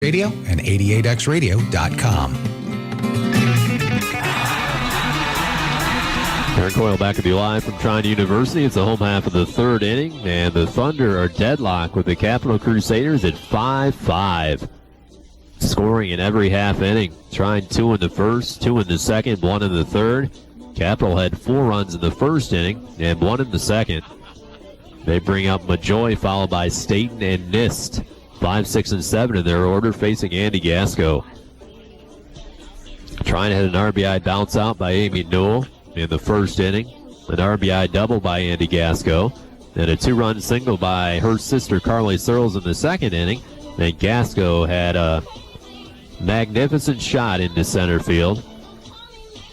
Radio and 88xradio.com. Aaron Coyle back with you live from Trine University. It's the home half of the third inning, and the Thunder are deadlocked with the Capital Crusaders at 5-5. Scoring in every half inning. Trine 2 in the first, 2 in the second, 1 in the third. Capital had 4 runs in the first inning and 1 in the second. They bring up Majoy, followed by Staten and Nist. 5, 6, and 7 in their order, facing Andy Gasco. Trine had an RBI bounce out by Amy Newell in the first inning. An RBI double by Andy Gasco. And a 2-run single by her sister Carly Searles in the second inning. And Gasco had a magnificent shot into center field.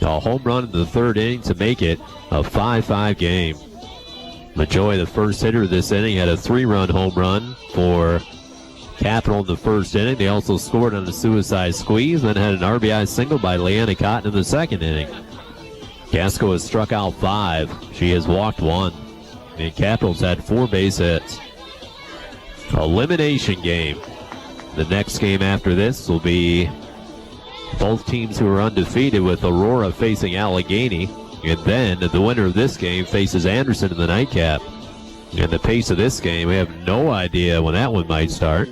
A home run in the third inning to make it a 5-5 game. Majoy, the first hitter of this inning, had a 3-run home run for Capital in the first inning. They also scored on a suicide squeeze, then had an RBI single by Leanna Cotton in the second inning. Gasco has struck out 5. She has walked 1. And Capital's had 4 base hits. Elimination game. The next game after this will be both teams who are undefeated, with Aurora facing Allegheny. And then the winner of this game faces Anderson in the nightcap. And the pace of this game, we have no idea when that one might start.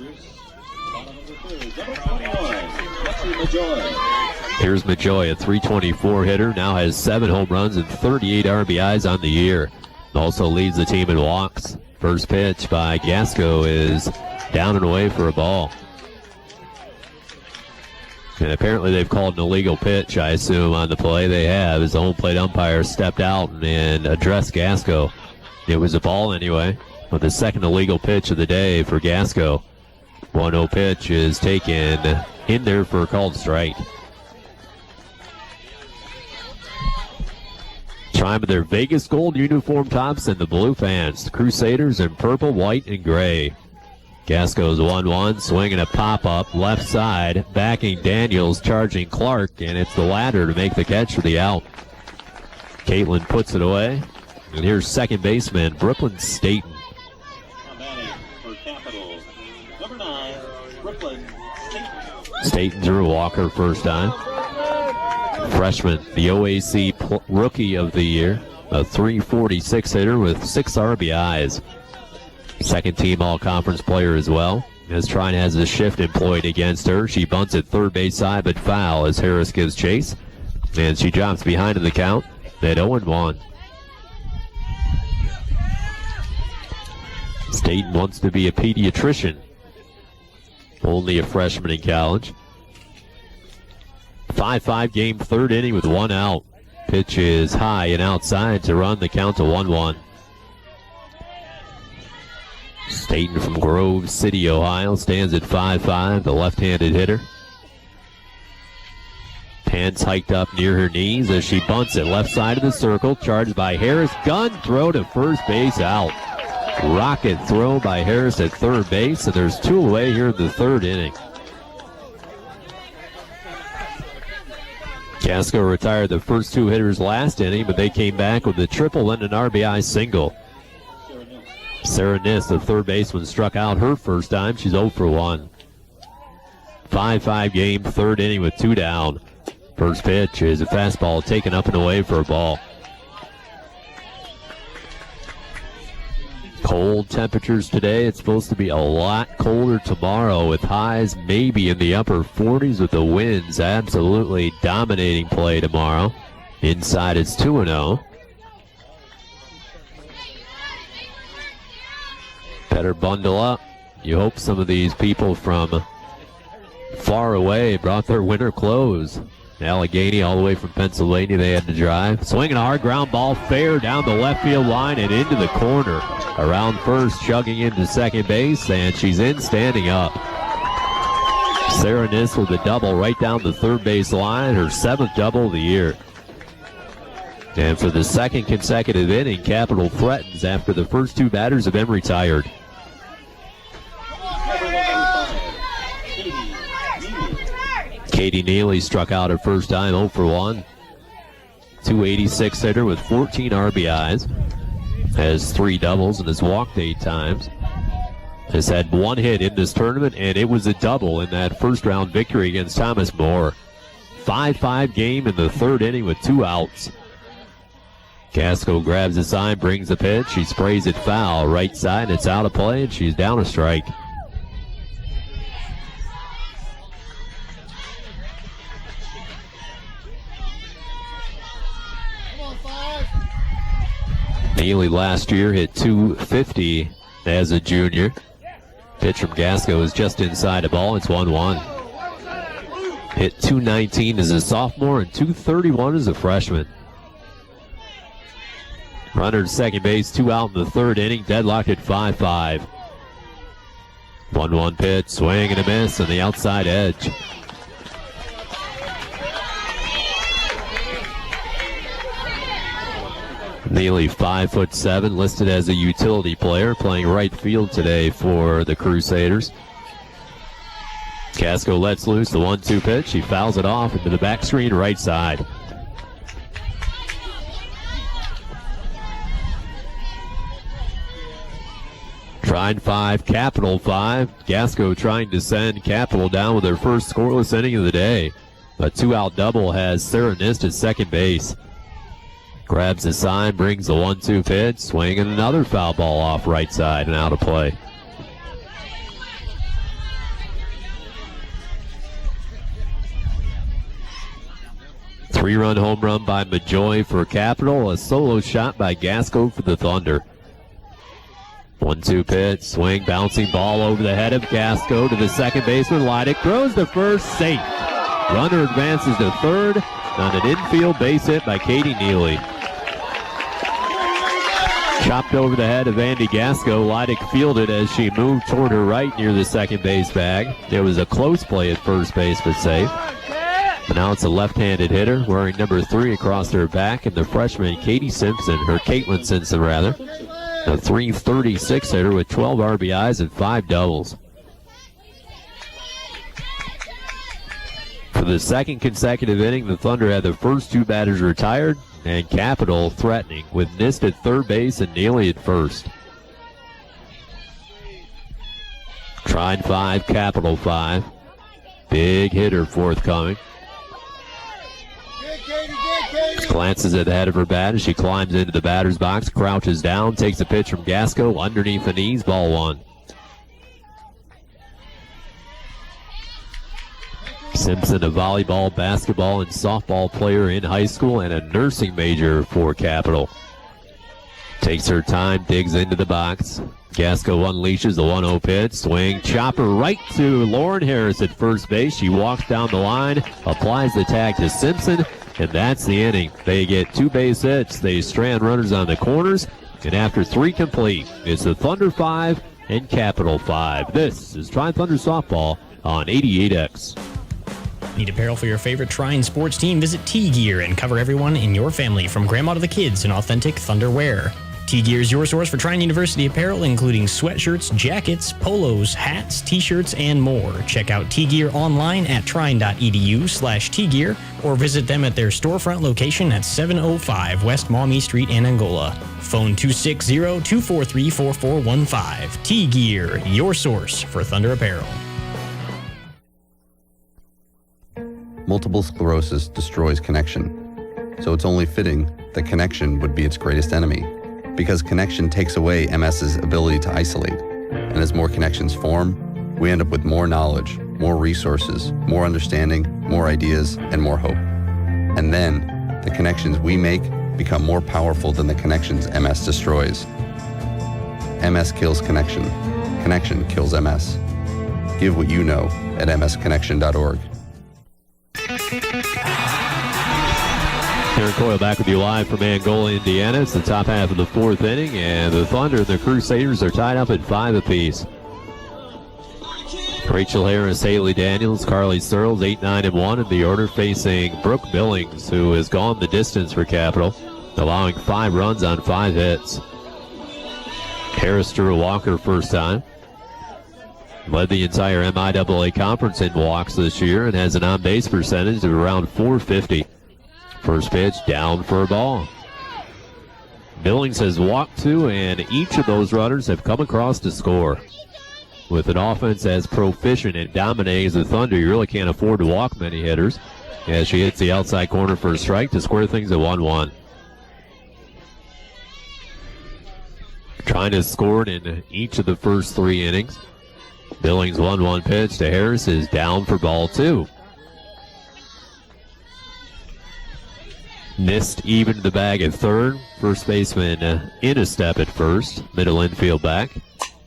Here's Majoy, a .324 hitter, now has 7 home runs and 38 RBIs on the year. Also leads the team in walks. First pitch by Gasco is down and away for a ball. And apparently they've called an illegal pitch, I assume, on the play. They have, as the home plate umpire stepped out and addressed Gasco. It was a ball anyway, with the second illegal pitch of the day for Gasco. 1-0 pitch is taken in there for a called strike. Trine with their Vegas gold uniform tops and the blue fans. The Crusaders in purple, white, and gray. Gasco's 1-1, swinging a pop-up left side, backing Daniels, charging Clark, and it's the latter to make the catch for the out. Caitlin puts it away, and here's second baseman Brooklyn Staten. Staten drew a walker first time. Freshman, the OAC Rookie of the Year, a .346 hitter with 6 RBIs. Second team all-conference player as well. As Trine has a shift employed against her, she bunts at third base side but foul as Harris gives chase. And she drops behind in the count at 0-1. Staten wants to be a pediatrician. Only a freshman in college. 5-5 game, third inning with 1 out. Pitch is high and outside to run the count to 1-1. Staten from Grove City, Ohio, stands at 5'5", the left-handed hitter. Hands hiked up near her knees as she bunts it left side of the circle, charged by Harris. Gun throw to first base, out. Rocket throw by Harris at third base, and there's 2 away here in the third inning. Gasco retired the first 2 hitters last inning, but they came back with a triple and an RBI single. Sarah Nist, the third baseman, struck out her first time. She's 0 for 1. 5-5 game, third inning with 2 down. First pitch is a fastball taken up and away for a ball. Cold temperatures today. It's supposed to be a lot colder tomorrow, with highs maybe in the upper 40s, with the winds absolutely dominating play tomorrow. Inside it's 2-0. Better bundle up. You hope some of these people from far away brought their winter clothes. Allegheny all the way from Pennsylvania, they had to drive. Swinging a hard ground ball fair down the left field line and into the corner. Around first, chugging into second base, and she's in standing up. Sarah Nist with a double right down the third base line, her 7th double of the year. And for the second consecutive inning, Capital threatens after the first 2 batters have been retired. Katie Neely struck out her first time, 0 for 1. 286 hitter with 14 RBIs. Has 3 doubles and has walked 8 times. has had one hit in this tournament, and it was a double in that first-round victory against Thomas More. 5-5 game in the third inning with 2 outs. Casco grabs the sign, brings the pitch. She sprays it foul, right side. It's out of play, and she's down a strike. Neely last year hit .250 as a junior. Pitch from Gasco is just inside the ball. It's 1-1. Hit .219 as a sophomore and .231 as a freshman. Runner at second base, 2 out in the third inning, deadlocked at 5-5. 1-1 pitch, swing and a miss on the outside edge. Neely, 5'7", listed as a utility player, playing right field today for the Crusaders. Casco lets loose the 1-2 pitch. He fouls it off into the back screen right side. Trine 5, Capital 5. Gasco trying to send Capital down with their first scoreless inning of the day. A 2-out double has Sarah Nist at second base. Grabs the sign, brings the 1-2 pitch, swing, and another foul ball off right side and out of play. Three-run home run by Majoy for Capital. A solo shot by Gasco for the Thunder. 1-2 pitch, swing, bouncing ball over the head of Gasco to the second baseman. Leidick throws to first, safe. Runner advances to third on an infield base hit by Katie Neely. Chopped over the head of Andy Gasco. Leidick fielded as she moved toward her right near the second base bag. There was a close play at first base, but safe. But now it's a left-handed hitter wearing number 3 across her back, and the freshman Caitlin Simpson, a .336 hitter with 12 RBIs and 5 doubles. For the second consecutive inning, the Thunder had the first 2 batters retired, and Capital threatening with Nist at third base and Neely at first. Trine 5, Capital 5. Big hitter forthcoming. Glances at the head of her bat as she climbs into the batter's box, crouches down, takes a pitch from Gasco underneath the knees, ball 1. Simpson, a volleyball, basketball, and softball player in high school and a nursing major for Capital. Takes her time, digs into the box. Gasco unleashes the 1-0 pitch, swing, chopper right to Lauren Harris at first base. She walks down the line, applies the tag to Simpson, and that's the inning. They get 2 base hits. They strand runners on the corners, and after 3 complete, it's the Thunder 5 and Capital 5. This is Trine Thunder Softball on 88X. Need apparel for your favorite Trine sports team? Visit T-Gear and cover everyone in your family, from grandma to the kids, in authentic Thunder wear. T-Gear is your source for Trine University apparel, including sweatshirts, jackets, polos, hats, t-shirts, and more. Check out T-Gear online at trine.edu/T-Gear or visit them at their storefront location at 705 West Maumee Street in Angola. Phone 260-243-4415. T-Gear, your source for Thunder apparel. Multiple sclerosis destroys connection, so it's only fitting that connection would be its greatest enemy, because connection takes away MS's ability to isolate, and as more connections form, we end up with more knowledge, more resources, more understanding, more ideas, and more hope. And then, the connections we make become more powerful than the connections MS destroys. MS kills connection. Connection kills MS. Give what you know at msconnection.org. Karen Coyle back with you live from Angola, Indiana. It's the top half of the 4th inning, and the Thunder and the Crusaders are tied up at 5 apiece. Rachel Harris, Haley Daniels, Carly Searles, 8-9-1 in the order, facing Brooke Billings, who has gone the distance for Capital, allowing 5 runs on 5 hits. Harris drew a walker first time. Led the entire MIAA conference in walks this year and has an on-base percentage of around .450. First pitch down for a ball. Billings has walked 2, and each of those runners have come across to score. with an offense as proficient and dominating as the Thunder, you really can't afford to walk many hitters. As she hits the outside corner for a strike to square things at 1-1. Trine has scored in each of the first 3 innings. Billings' 1-1 pitch to Harris is down for ball 2. Missed even the bag at third. First baseman in a step at first. Middle infield back.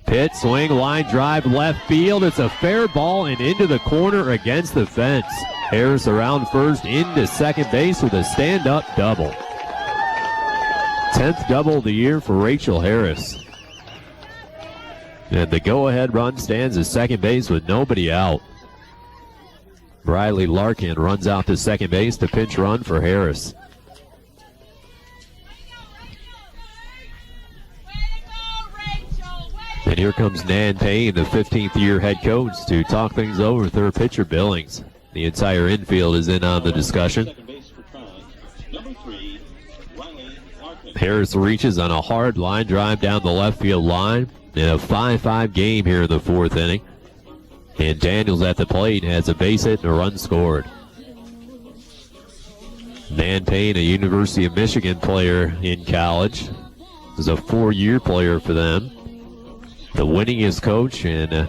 Pitch, swing, line drive, left field. It's a fair ball and into the corner against the fence. Harris around first into second base with a stand-up double. 10th double of the year for Rachel Harris. And the go-ahead run stands at second base with nobody out. Briley Larkin runs out to second base to pinch run for Harris. And here comes Nan Payne, the 15th year head coach, to talk things over with her pitcher Billings. The entire infield is in on the discussion. Harris reaches on a hard line drive down the left field line in a 5-5 game here in the 4th inning. And Daniels at the plate has a base hit and a run scored. Nan Payne, a University of Michigan player in college, is a 4-year player for them. The winningest coach in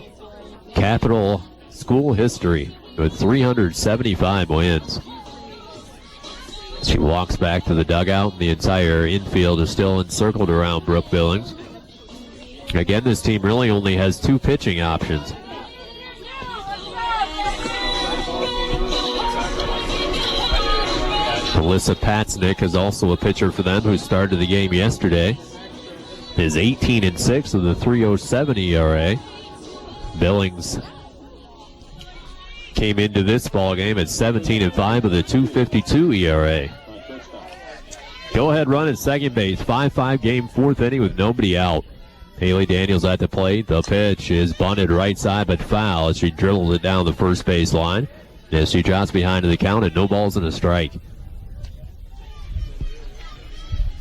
Capital School history with 375 wins. She walks back to the dugout. The entire infield is still encircled around Brooke Billings. Again, this team really only has 2 pitching options. Alyssa Patznick is also a pitcher for them who started the game yesterday. Is 18-6 with a 3.07 ERA. Billings came into this ball game at 17-5 with a 2.52 ERA. Go-ahead run at second base. 5-5 game, 4th inning with nobody out. Haley Daniels at the plate. The pitch is bunted right side but foul as she dribbles it down the first base line. As she drops behind to the count and no balls and a strike.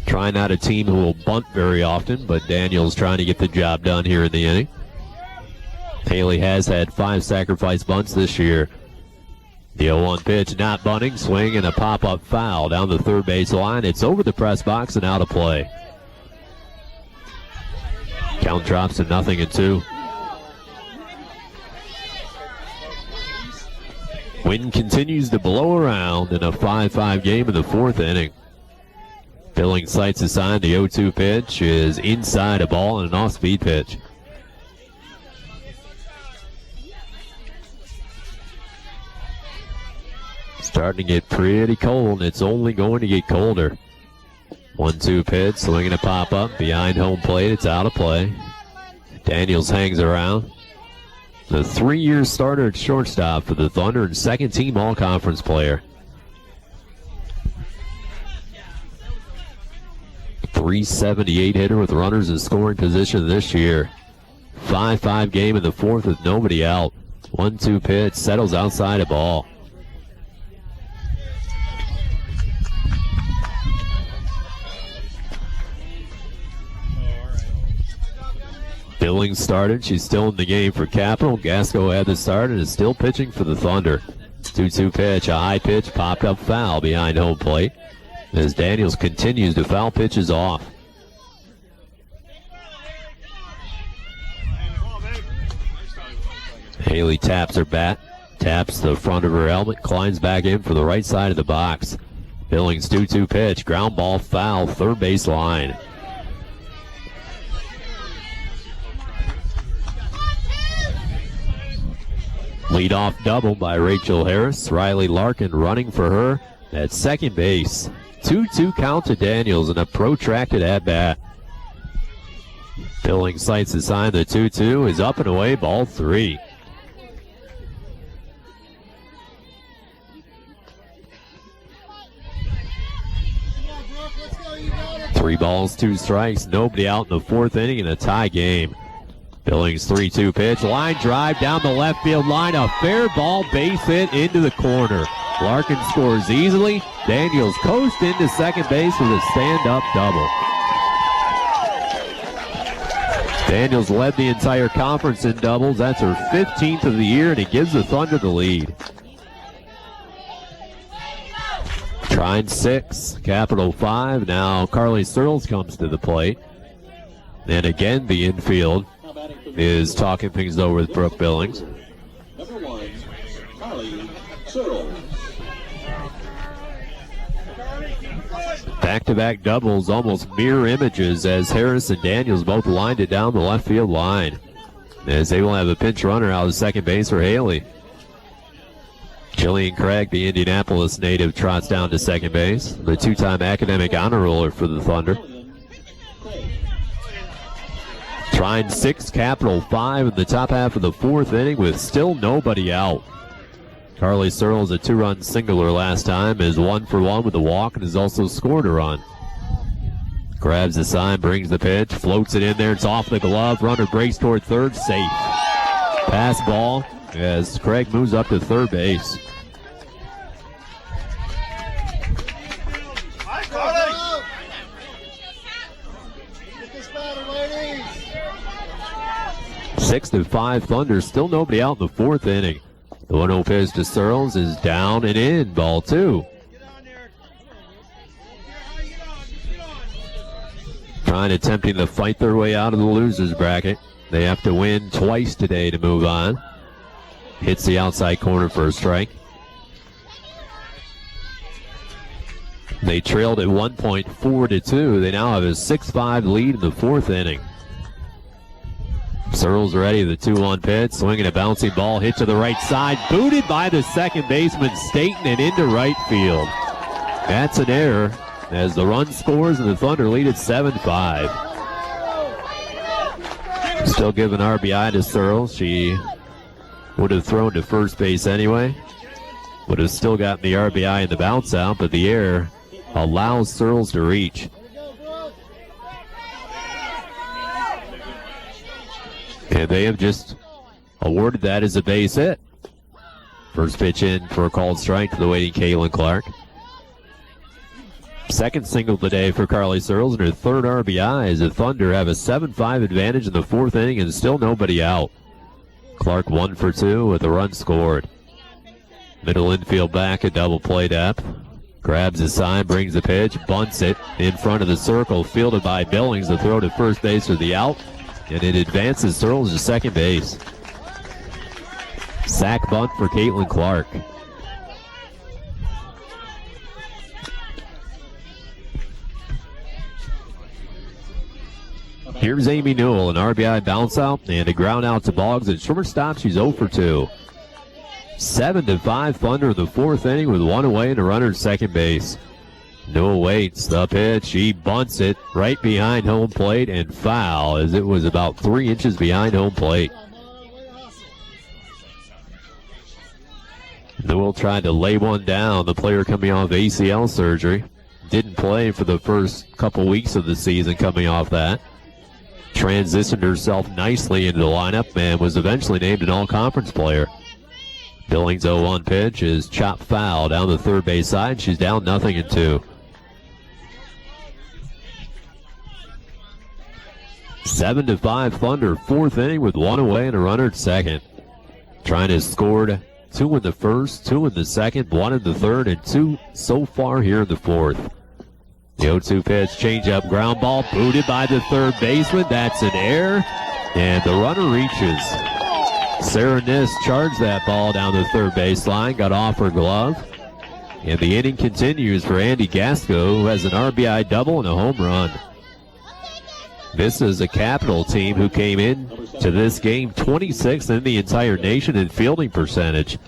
Trying out a team who will bunt very often, but Daniels trying to get the job done here in the inning. Haley has had 5 sacrifice bunts this year. The 0-1 pitch, not bunting, swing, and a pop-up foul down the third base line. It's over the press box and out of play. Count drops to 0-2. Wind continues to blow around in a 5-5 game in the 4th inning. Billings sights aside. The 0-2 pitch is inside a ball and an off-speed pitch. Starting to get pretty cold, and it's only going to get colder. 1-2 pitch, swinging a pop-up behind home plate. It's out of play. Daniels hangs around. The 3-year starter at shortstop for the Thunder and second-team all-conference player. 378 hitter with runners in scoring position this year. 5-5 game in the 4th with nobody out. 1-2 pitch, settles outside a ball. Billings started. She's still in the game for Capital. Gasco had the start and is still pitching for the Thunder. 2-2 pitch, a high pitch, popped up foul behind home plate. As Daniels continues to foul pitches off. Haley taps her bat, taps the front of her helmet, climbs back in for the right side of the box. Billings 2-2 pitch, ground ball foul, third base line. Leadoff double by Rachel Harris. Riley Larkin running for her at second base. 2-2 count to Daniels in a protracted at-bat. Billings sights the sign. The 2-2 is up and away, ball 3. Three balls, 2 strikes, nobody out in the 4th inning in a tie game. Billings 3-2 pitch, line drive down the left field line, a fair ball base hit into the corner. Larkin scores easily. Daniels coast into second base with a stand-up double. Daniels led the entire conference in doubles. That's her 15th of the year, and it gives the Thunder the lead. Trine 6, Capital 5. Now Carly Searles comes to the plate. And again, the infield is talking things over with Brooke Billings. Number 1, Carly Searles. Back-to-back doubles, almost mirror images as Harris and Daniels both lined it down the left field line. As they will have a pinch runner out of second base for Haley. Jillian Craig, the Indianapolis native, trots down to second base. The two-time academic honor roller for the Thunder. Trine 6, Capital 5 in the top half of the fourth inning with still nobody out. Carly Searles, a two-run singler last time, is 1-for-1 with a walk and has also scored a run. Grabs the sign, brings the pitch, floats it in there. It's off the glove. Runner breaks toward third, safe. Pass ball as Craig moves up to third base. Six to 5 Thunder, still nobody out in the fourth inning. The 1-0 pitch to Searles is down and in, ball 2. Trine attempting to fight their way out of the losers bracket. They have to win twice today to move on. Hits the outside corner for a strike. They trailed at 1.4-2. They now have a 6-5 lead in the fourth inning. Searles ready, the 2-1 pitch, swinging a bouncing ball, hit to the right side, booted by the second baseman Staten and into right field. That's an error as the run scores and the Thunder lead at 7-5. Still giving RBI to Searles. She would have thrown to first base anyway. Would have still gotten the RBI in the bounce out, but the error allows Searles to reach. And they have just awarded that as a base hit. First pitch in for a called strike to the waiting Caitlin Clark. Second single today for Carly Searles and her third RBI as the Thunder have a 7-5 advantage in the fourth inning and still nobody out. Clark 1-for-2 with a run scored. Middle infield back, a double play depth. Grabs the sign, brings the pitch, bunts it in front of the circle, fielded by Billings. The throw to first base for the out. And it advances Searles to second base. Sack bunt for Caitlin Clark. Here's Amy Newell, an RBI bounce out and a ground out to Boggs. At shortstop, she's 0-for-2. 7-5 Thunder in the fourth inning with one away and a runner at second base. Newell waits the pitch. He bunts it right behind home plate and foul as it was about 3 inches behind home plate. Newell tried to lay one down. The player coming off ACL surgery. Didn't play for the first couple weeks of the season coming off that. Transitioned herself nicely into the lineup and was eventually named an all-conference player. Billings 0-1 pitch is chopped foul down the third base side. She's down 0-2. 7-5 Thunder, fourth inning with one away and a runner at second. Trine has scored 2 in the first, 2 in the second, 1 in the third, and 2 so far here in the fourth. The 0-2 pitch, changeup, ground ball, booted by the third baseman. That's an error, and the runner reaches. Sarah Niss charged that ball down the third baseline, got off her glove, and the inning continues for Andy Gasco, who has an RBI double and a home run. This is a Capital team who came in to this game 26th in the entire nation in fielding percentage.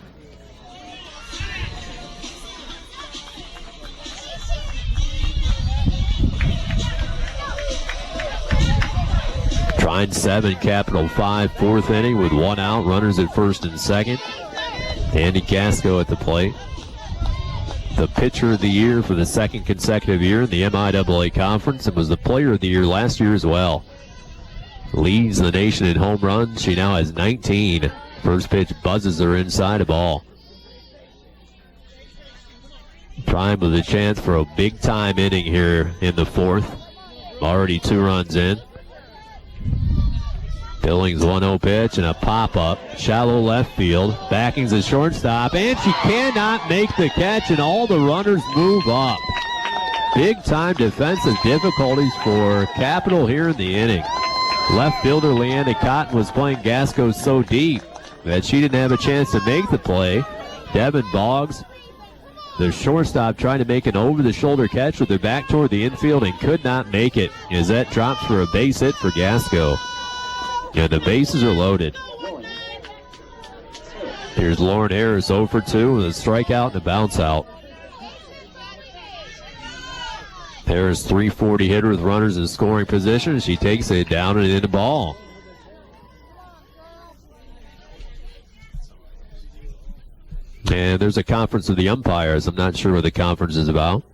Trine 7, Capital 5, fourth inning with one out, runners at first and second. Andy Gasco at the plate. The pitcher of the year for the second consecutive year in the MIAA Conference and was the player of the year last year as well. Leads the nation in home runs. She now has 19. First pitch buzzes her inside a ball. Trine with a chance for a big-time inning here in the fourth. Already 2 runs in. Billings 1-0 pitch and a pop-up. Shallow left field. Backing's a shortstop, and she cannot make the catch, and all the runners move up. Big-time defensive difficulties for Capital here in the inning. Left fielder Leanna Cotton was playing Gasco so deep that she didn't have a chance to make the play. Devin Boggs, the shortstop, trying to make an over-the-shoulder catch with her back toward the infield and could not make it as that drops for a base hit for Gasco. And the bases are loaded. Here's Lauren Harris 0 for 2 with a strikeout and a bounce out. Harris, 340 hitter with runners in scoring position. She takes it down and in the ball. And there's a conference of the umpires. I'm not sure what the conference is about.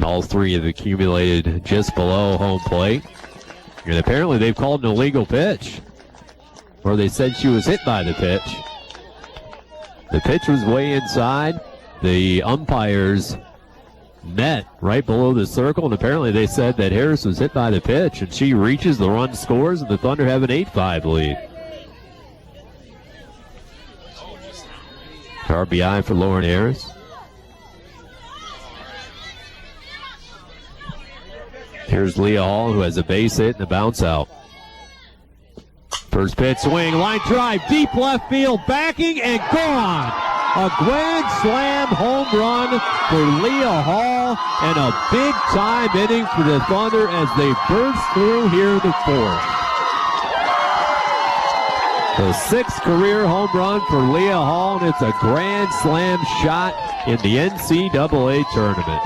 All three have accumulated just below home plate. And apparently they've called an illegal pitch. Or they said she was hit by the pitch. The pitch was way inside. The umpires met right below the circle, and apparently they said that Harris was hit by the pitch, and she reaches, the run scores, and the Thunder have an 8-5 lead. RBI for Lauren Harris. Here's Leah Hall, who has a base hit and a bounce out. First pitch swing, line drive, deep left field, backing and gone. A grand slam home run for Leah Hall, and a big-time inning for the Thunder as they burst through here in the fourth. The 6th career home run for Leah Hall, and it's a grand slam shot in the NCAA tournament.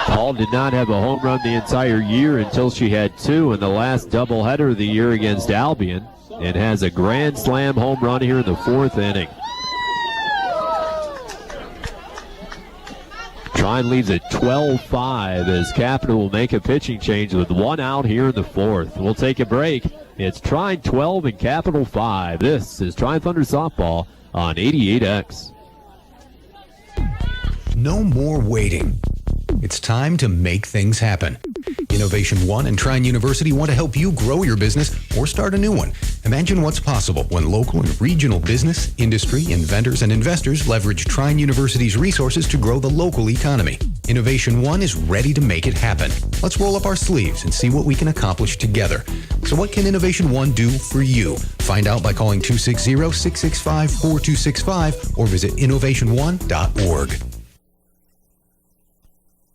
Hall did not have a home run the entire year until she had 2 in the last doubleheader of the year against Albion, and has a grand slam home run here in the 4th inning. Trine leads at 12-5 as Capital will make a pitching change with 1 out here in the 4th. We'll take a break. It's Trine 12 and Capital 5. This is Trine Thunder Softball on 88X. No more waiting. It's time to make things happen. Innovation One and Trine University want to help you grow your business or start a new one. Imagine what's possible when local and regional business, industry, inventors, and investors leverage Trine University's resources to grow the local economy. Innovation One is ready to make it happen. Let's roll up our sleeves and see what we can accomplish together. So what can Innovation One do for you? Find out by calling 260-665-4265 or visit innovationone.org.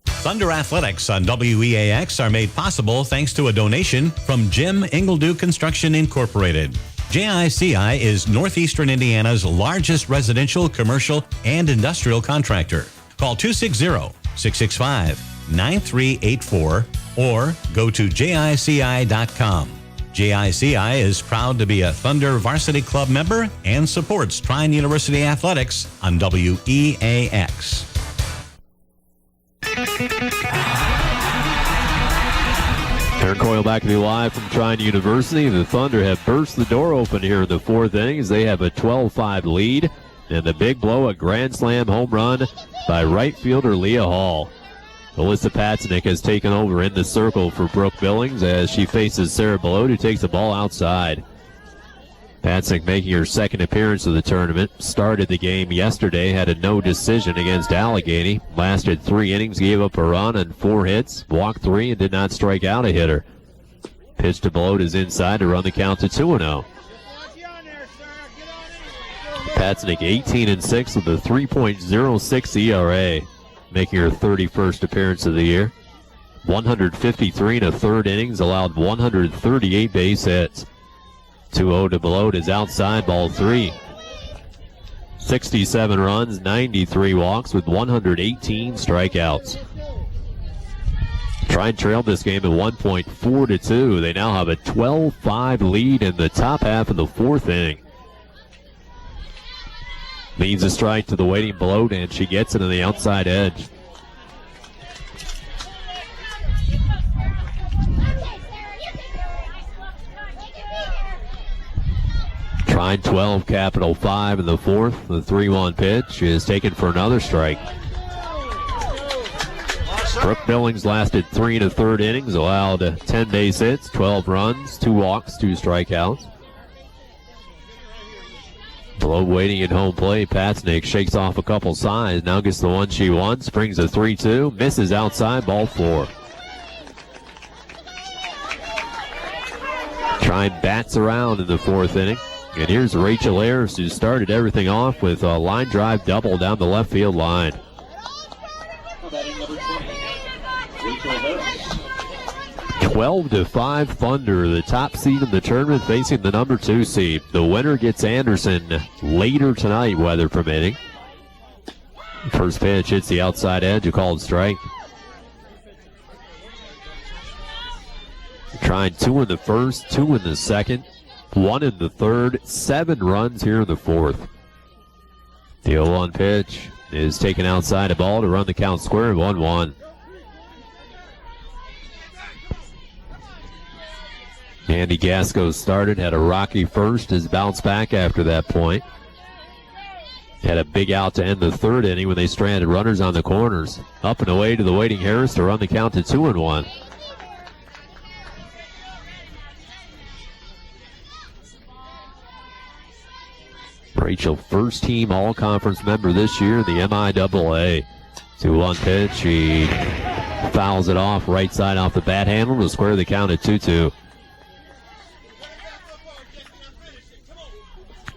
Thunder Athletics on WEAX are made possible thanks to a donation from Jim Ingledew Construction Incorporated. JICI is Northeastern Indiana's largest residential, commercial, and industrial contractor. Call 260-665-9384 or go to JICI.com. JICI is proud to be a Thunder Varsity Club member and supports Trine University Athletics on WEAX. Aaron Coyle back to be live from Trine University. The Thunder have burst the door open here in the 4th inning as they have a 12-5 lead. And the big blow, a grand slam home run by right fielder Leah Hall. Alyssa Patznick has taken over in the circle for Brooke Billings as she faces Sarah Belote, who takes the ball outside. Patznick making her 2nd appearance of the tournament. Started the game yesterday, had a no decision against Allegheny. Lasted 3 innings, gave up a run and 4 hits, walked 3 and did not strike out a hitter. Pitch to Belote is inside to run the count to 2-0. Patznick 18-6 with a 3.06 ERA, making her 31st appearance of the year. 153 in a 3rd innings, allowed 138 base hits. 2-0 to Belote is outside, ball 3. 67 runs, 93 walks with 118 strikeouts. Trine trailed this game at 1.4-2. They now have a 12-5 lead in the top half of the 4th inning. Leads a strike to the waiting Belote, and she gets it on the outside edge. Trine 12, Capital 5 in the fourth. The 3-1 pitch is taken for another strike. Brooke Billings lasted 3 1/3 innings, allowed 10 base hits, 12 runs, 2 walks, 2 strikeouts. Below waiting at home plate, Patznick shakes off a couple sides, now gets the one she wants, brings a 3-2, misses outside, ball 4. Trine bats around in the fourth inning. And here's Rachel Ayers, who started everything off with a line drive double down the left field line. Batting number 20, Rachel Harris. 12-5 Thunder, the top seed in the tournament, facing the number 2 seed. The winner gets Anderson later tonight, weather permitting. First pitch hits the outside edge, a called strike. Trying 2 in the first, 2 in the second, 1 in the third, 7 runs here in the fourth. The 0-1 pitch is taken outside a ball to run the count square, 1-1. Andy Gasco started, had a rocky first, has bounced back after that point. Had a big out to end the third inning when they stranded runners on the corners. Up and away to the waiting Harris to run the count to 2-1. Rachel, first team all-conference member this year in the MIAA. 2-1 pitch, he fouls it off right side off the bat handle to square the count at 2-2.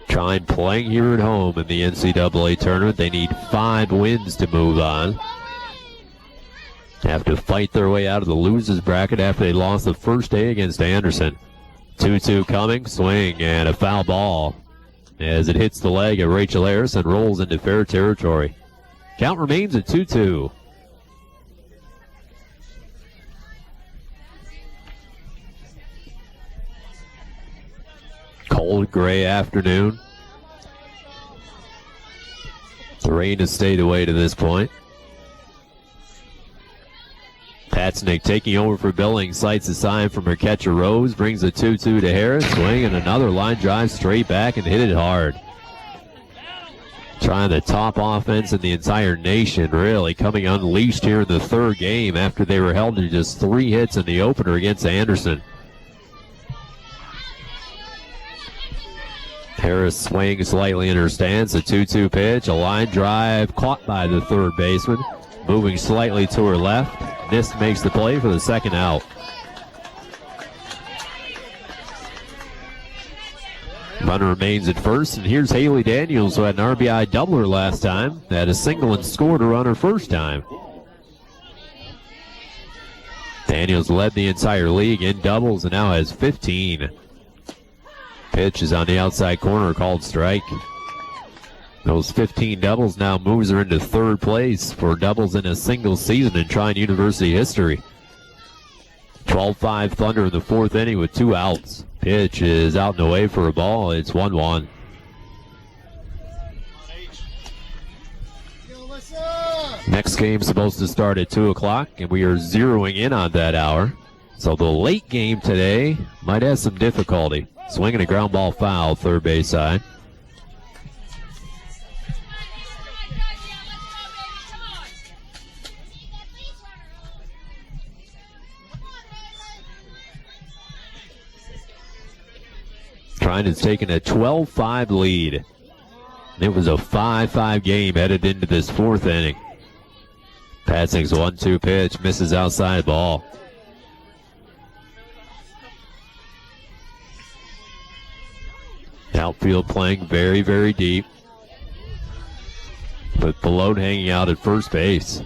Trine playing here at home in the NCAA tournament. They need 5 wins to move on. Have to fight their way out of the losers bracket after they lost the first day against Anderson. 2-2 coming, swing, and a foul ball as it hits the leg of Rachel Ayers and rolls into fair territory. Count remains at 2-2. Cold gray afternoon. The rain has stayed away to this point. Patznick taking over for Billings, sights a sign from her catcher Rose, brings a 2-2 to Harris, swing and another line drive straight back and hit it hard. Trying the top offense in the entire nation, really coming unleashed here in the third game after they were held to just 3 hits in the opener against Anderson. Harris swings slightly in her stance, a 2-2 pitch, a line drive caught by the third baseman, moving slightly to her left. Nist makes the play for the second out. Runner remains at first, and here's Haley Daniels, who had an RBI doubler last time, had a single and scored a runner first time. Daniels led the entire league in doubles and now has 15. Pitch is on the outside corner, called strike. Those 15 doubles now moves her into third place for doubles in a single season in Trine University history. 12-5 Thunder in the fourth inning with 2 outs. Pitch is out and away for a ball. It's 1-1. Next game's supposed to start at 2 o'clock, and we are zeroing in on that hour. So the late game today might have some difficulty. Swinging a ground ball foul, third base side. Trine has taken a 12-5 lead. It was a 5-5 game headed into this fourth inning. Patznick's 1-2 pitch, misses outside ball. Outfield playing very, very deep, with Belote hanging out at first base.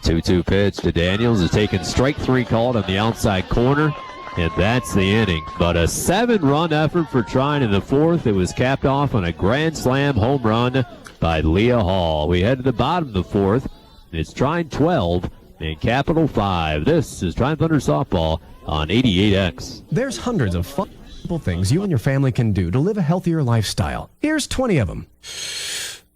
2-2 pitch to Daniels is taken, strike 3 called on the outside corner, and that's the inning. But a 7-run effort for Trine in the fourth. It was capped off on a grand slam home run by Leah Hall. We head to the bottom of the fourth. It's Trine 12 and Capital 5. This is Trine Thunder Softball on 88X. There's hundreds of fun, simple things you and your family can do to live a healthier lifestyle. Here's 20 of them.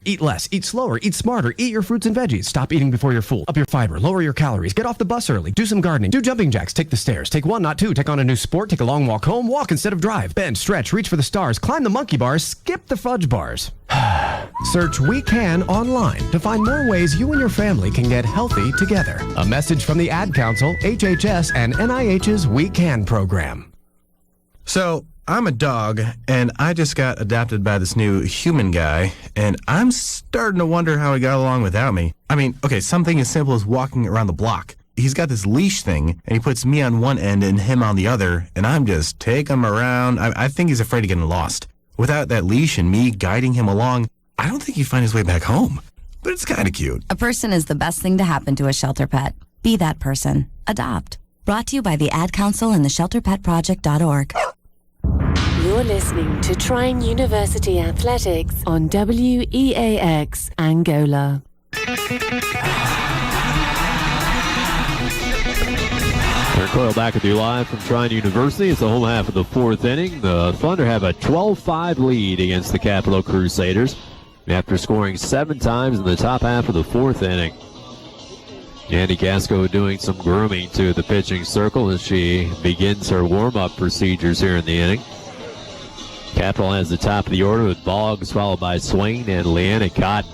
Eat less, eat slower, eat smarter, eat your fruits and veggies. Stop eating before you're full. Up your fiber, lower your calories, get off the bus early, do some gardening, do jumping jacks, take the stairs, take one, not two, take on a new sport, take a long walk home, walk instead of drive, bend, stretch, reach for the stars, climb the monkey bars, skip the fudge bars. Search We Can online to find more ways you and your family can get healthy together. A message from the Ad Council, HHS, and NIH's We Can program. So, I'm a dog, and I just got adopted by this new human guy, and I'm starting to wonder how he got along without me. I mean, okay, something as simple as walking around the block. He's got this leash thing, and he puts me on one end and him on the other, and I'm just taking him around. I think he's afraid of getting lost. Without that leash and me guiding him along, I don't think he'd find his way back home. But it's kind of cute. A person is the best thing to happen to a shelter pet. Be that person. Adopt. Brought to you by the Ad Council and the ShelterPetProject.org. You're listening to Trine University Athletics on WEAX Angola. Recoil back with you live from Trine University. It's the home half of the fourth inning. The Thunder have a 12-5 lead against the Capital Crusaders after scoring 7 times in the top half of the fourth inning. Andy Gasco doing some grooming to the pitching circle as she begins her warm-up procedures here in the inning. Capital has the top of the order with Boggs, followed by Swain and Leanna Cotton.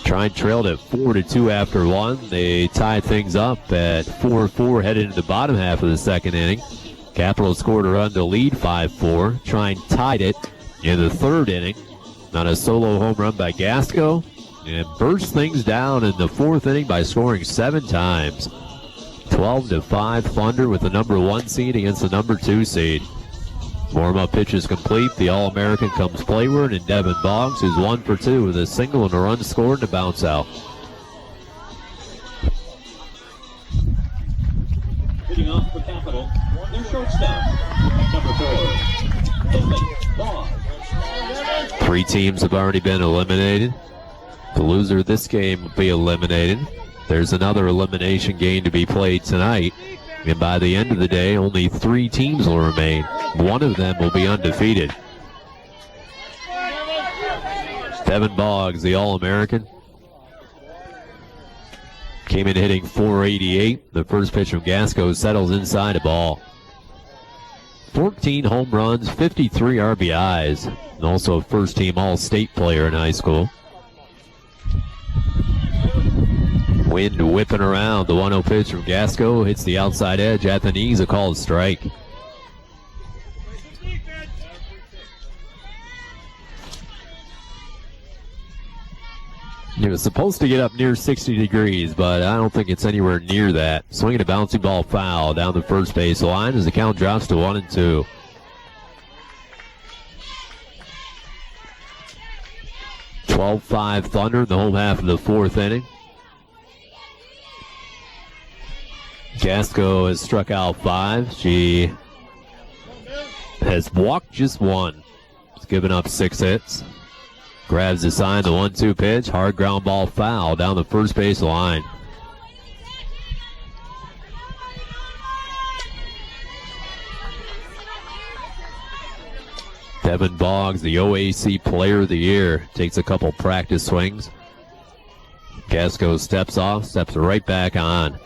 Trine trailed at 4-2 after one. They tied things up at 4-4 headed into the bottom half of the second inning. Capital scored a run to lead 5-4. Trine tied it in the third inning on a solo home run by Gasco and burst things down in the fourth inning by scoring 7 times. 12-5 Thunder with the number 1 seed against the number 2 seed. Warm-up pitch is complete. The All-American comes playward, and Devin Boggs, who's 1 for 2 with a single and a run scored and a bounce out. Hitting off for Capital, their shortstop, number 4, Devin Boggs. 3 teams have already been eliminated. The loser of this game will be eliminated. There's another elimination game to be played tonight. And by the end of the day, only 3 teams will remain. One of them will be undefeated. Devin Boggs, the All-American, came in hitting .488. The first pitch from Gasco settles inside a ball. 14 home runs, 53 RBIs, and also a first-team All-State player in high school. Wind whipping around. The 1-0 pitch from Gasco hits the outside edge at the knees. A called strike. It was supposed to get up near 60 degrees, but I don't think it's anywhere near that. Swinging a bouncing ball foul down the first base line as the count drops to 1-2. .12-5 Thunder in the home half of the fourth inning. Gasco has struck out 5. She has walked just 1. She's given up 6 hits. Grabs the sign, the 1-2 pitch. Hard ground ball foul down the first base line. Devin Boggs, the OAC Player of the Year, takes a couple practice swings. Gasco steps off, steps right back on.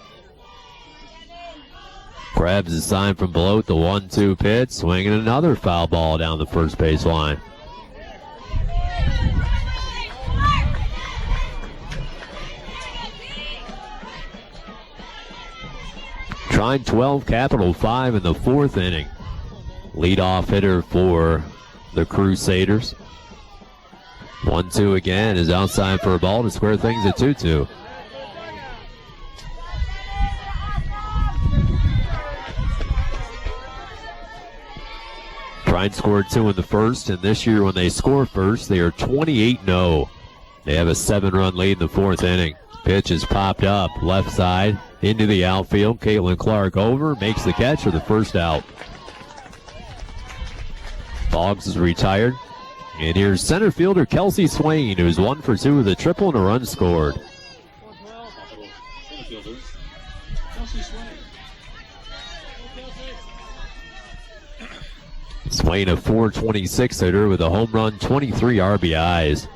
Grabs the sign from below at the 1-2 pitch, swinging another foul ball down the first base line. Trine 12, Capital 5 in the fourth inning. Leadoff hitter for the Crusaders. 1-2 again is outside for a ball to square things at 2-2. Trine scored 2 in the first, and this year when they score first, they are 28-0. They have a 7-run lead in the fourth inning. Pitch is popped up, left side, into the outfield. Caitlin Clark over, makes the catch for the first out. Boggs is retired. And here's center fielder Kelsey Swain, who's 1 for 2 with a triple and a run scored. Swain, a .426 hitter with a home run, 23 RBIs.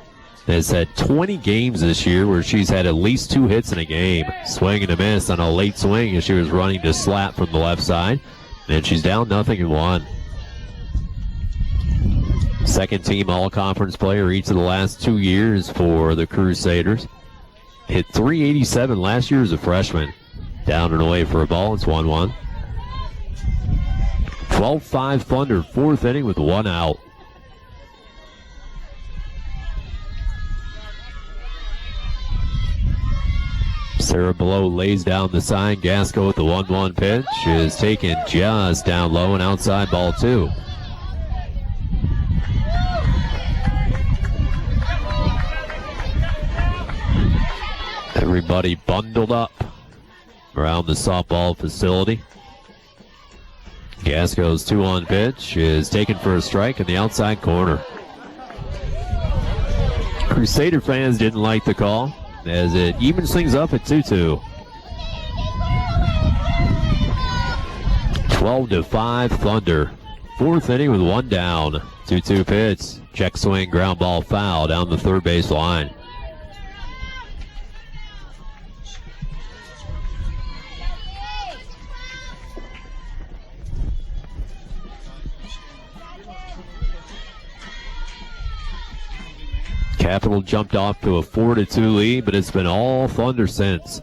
Has had 20 games this year where she's had at least 2 hits in a game. Swing and a miss on a late swing as she was running to slap from the left side. And she's down 0-1. Second team all-conference player each of the last 2 years for the Crusaders. Hit .387 last year as a freshman. Down and away for a ball. It's 1-1. 12-5 Thunder, 4th inning with 1 out. Sarah Below lays down the sign. Gasco with the 1-1 pitch is taken just down low and outside, ball 2. Everybody bundled up around the softball facility. Gasco's 2-1 pitch is taken for a strike in the outside corner. Crusader fans didn't like the call as it evens things up at 2-2. 12-5 Thunder. 4th inning with 1 down. 2-2 pitch. Check swing, ground ball foul down the third base line. Capital jumped off to a 4-2 lead, but it's been all Thunder since.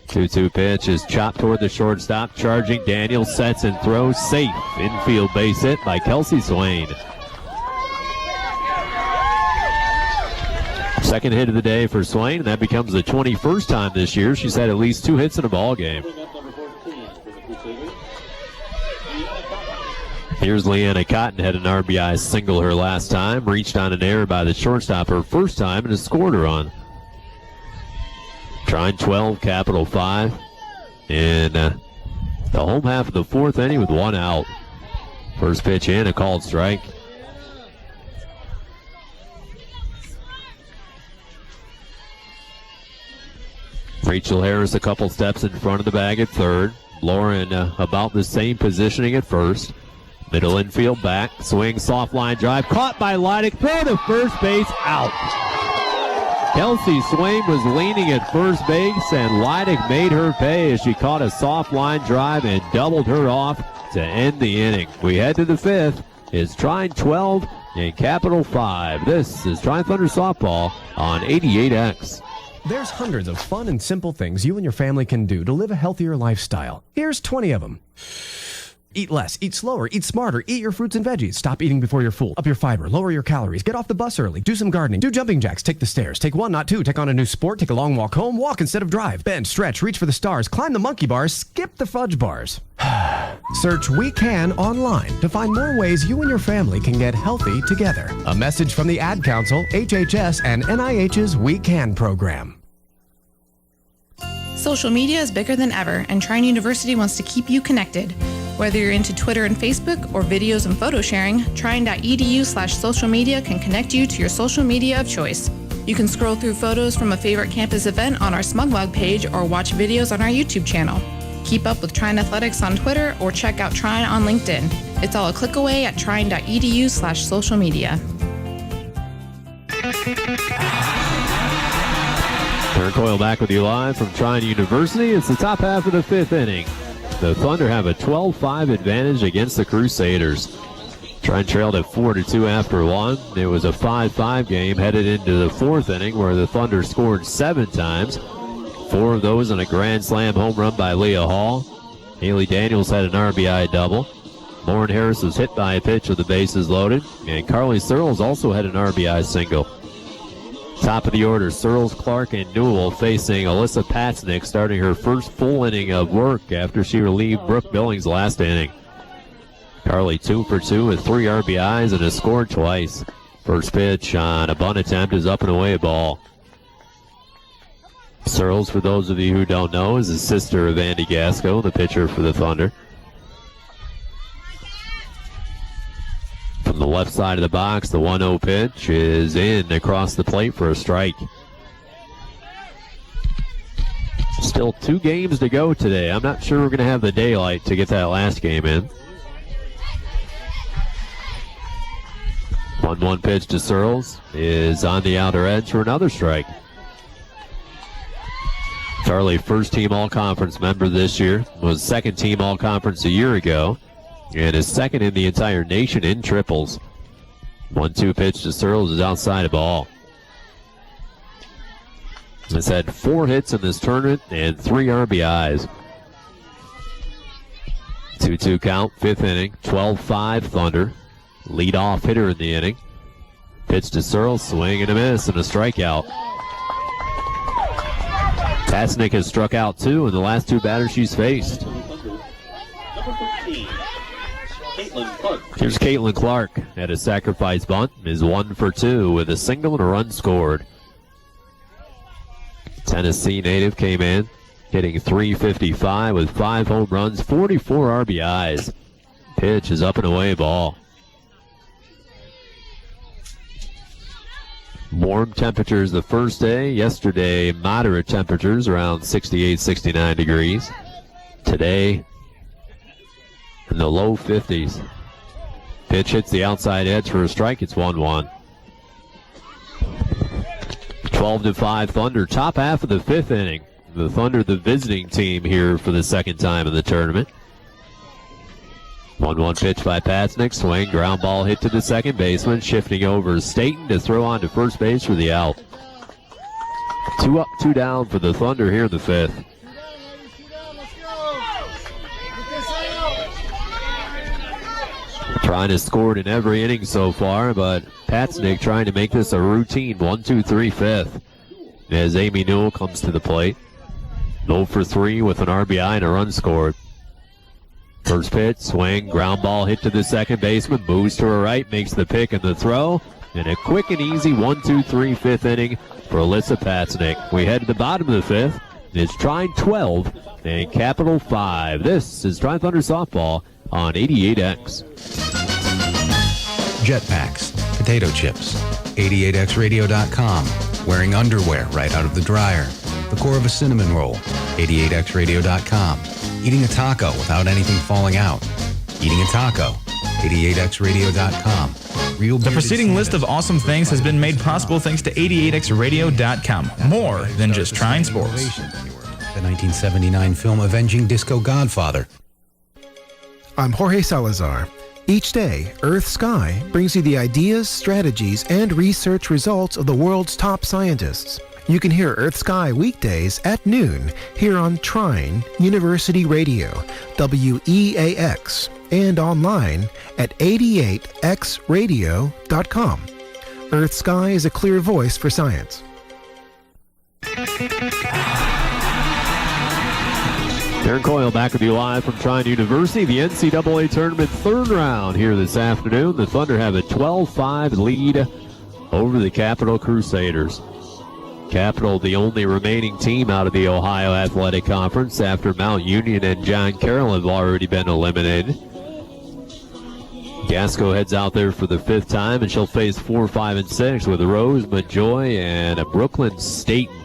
2-2 pitch is chopped toward the shortstop. Charging Daniels, sets and throws. Safe. Infield base hit by Kelsey Swain. Second hit of the day for Swain, and that becomes the 21st time this year she's had at least 2 hits in a ball game. Here's Leanna Cotton, had an RBI single her last time. Reached on an error by the shortstop her first time and has scored a run. Trine 12, Capital 5. In the home half of the 4th inning with 1 out. First pitch in, a called strike. Rachel Harris a couple steps in front of the bag at third. Lauren about the same positioning at first. Middle infield back, swing, soft line drive, caught by Leidick, throw to first base, out. Kelsey Swain was leaning at first base, and Leidick made her pay as she caught a soft line drive and doubled her off to end the inning. We head to the 5th. It's Trine 12 and Capital 5. This is Trine Thunder Softball on 88X. There's hundreds of fun and simple things you and your family can do to live a healthier lifestyle. Here's 20 of them. Eat less, eat slower, eat smarter, eat your fruits and veggies. Stop eating before you're full. Up your fiber, lower your calories, get off the bus early, do some gardening, do jumping jacks, take the stairs, take 1, not 2, take on a new sport, take a long walk home, walk instead of drive, bend, stretch, reach for the stars, climb the monkey bars, skip the fudge bars. Search We Can online to find more ways you and your family can get healthy together. A message from the Ad Council, HHS, and NIH's We Can program. Social media is bigger than ever, and Trine University wants to keep you connected. Whether you're into Twitter and Facebook or videos and photo sharing, trine.edu/social media can connect you to your social media of choice. You can scroll through photos from a favorite campus event on our Smugmug page or watch videos on our YouTube channel. Keep up with Trine Athletics on Twitter or check out Trine on LinkedIn. It's all a click away at trine.edu/social media. Karen Coyle back with you live from Trine University. It's the top half of the 5th inning. The Thunder have a 12-5 advantage against the Crusaders. Trine trailed at 4-2 after 1. It was a 5-5 game headed into the 4th inning where the Thunder scored 7 times. 4 of those on a grand slam home run by Leah Hall. Haley Daniels had an RBI double. Lauren Harris was hit by a pitch with the bases loaded. And Carly Searles also had an RBI single. Top of the order, Searles, Clark, and Newell facing Alyssa Patznick, starting her first full inning of work after she relieved Brooke Billings last inning. Carly 2 for 2 with 3 RBIs and has scored twice. First pitch on a bunt attempt is up and away, a ball. Searles, for those of you who don't know, is the sister of Andy Gasco, the pitcher for the Thunder. From the left side of the box, the 1-0 pitch is in across the plate for a strike. Still 2 games to go today. I'm not sure we're going to have the daylight to get that last game in. 1-1 pitch to Searles is on the outer edge for another strike. Charlie, first team all-conference member this year, was second team all-conference a year ago, and is second in the entire nation in triples. 1-2 pitch to Searles is outside of ball. Has had 4 hits in this tournament and 3 RBIs. 2-2 count, 5th inning, 12-5 Thunder. Lead-off hitter in the inning. Pitch to Searles, swing and a miss, and a strikeout. Pasnick has struck out 2 in the last 2 batters she's faced. Here's Caitlin Clark at a sacrifice bunt, is 1 for 2 with a single and a run scored. Tennessee native came in, hitting .355 with 5 home runs, 44 RBIs. Pitch is up and away ball. Warm temperatures the first day. Yesterday, moderate temperatures around 68, 69 degrees. Today, in the low 50s. Pitch hits the outside edge for a strike. It's 1-1. 12-5 Thunder, top half of the 5th inning. The Thunder, the visiting team here for the second time in the tournament. 1-1 pitch by Pasnick, swing, ground ball hit to the second baseman, shifting over Staten to throw on to first base for the out. 2 up, 2 down for the Thunder here in the 5th. Trine has scored in every inning so far, but Pasnick trying to make this a routine 1-2-3 5th as Amy Newell comes to the plate. 0 for 3 with an RBI and a run scored. First pitch, swing, ground ball hit to the second baseman, moves to her right, makes the pick and the throw, and a quick and easy 1-2-3 5th inning for Alyssa Pasnick. We head to the bottom of the 5th. It's Trine 12 and Capital 5. This is Trine Thunder Softball on 88X. Jetpacks, potato chips, 88xradio.com, wearing underwear right out of the dryer, the core of a cinnamon roll, 88xradio.com, eating a taco without anything falling out, eating a taco, 88xradio.com. The preceding list of awesome things has been made possible thanks to 88xradio.com. More than just Trine Sports. The 1979 film Avenging Disco Godfather. I'm Jorge Salazar. Each day, Earth Sky brings you the ideas, strategies, and research results of the world's top scientists. You can hear Earth Sky weekdays at noon here on Trine University Radio, WEAX, and online at 88xradio.com. Earth Sky is a clear voice for science. Darren Coyle back with you live from Trine University. The NCAA Tournament 3rd round here this afternoon. The Thunder have a 12-5 lead over the Capital Crusaders. Capital, the only remaining team out of the Ohio Athletic Conference after Mount Union and John Carroll have already been eliminated. Gasco heads out there for the 5th time, and she'll face 4, 5, and 6 with Rose Majoy and a Brooklyn Staten.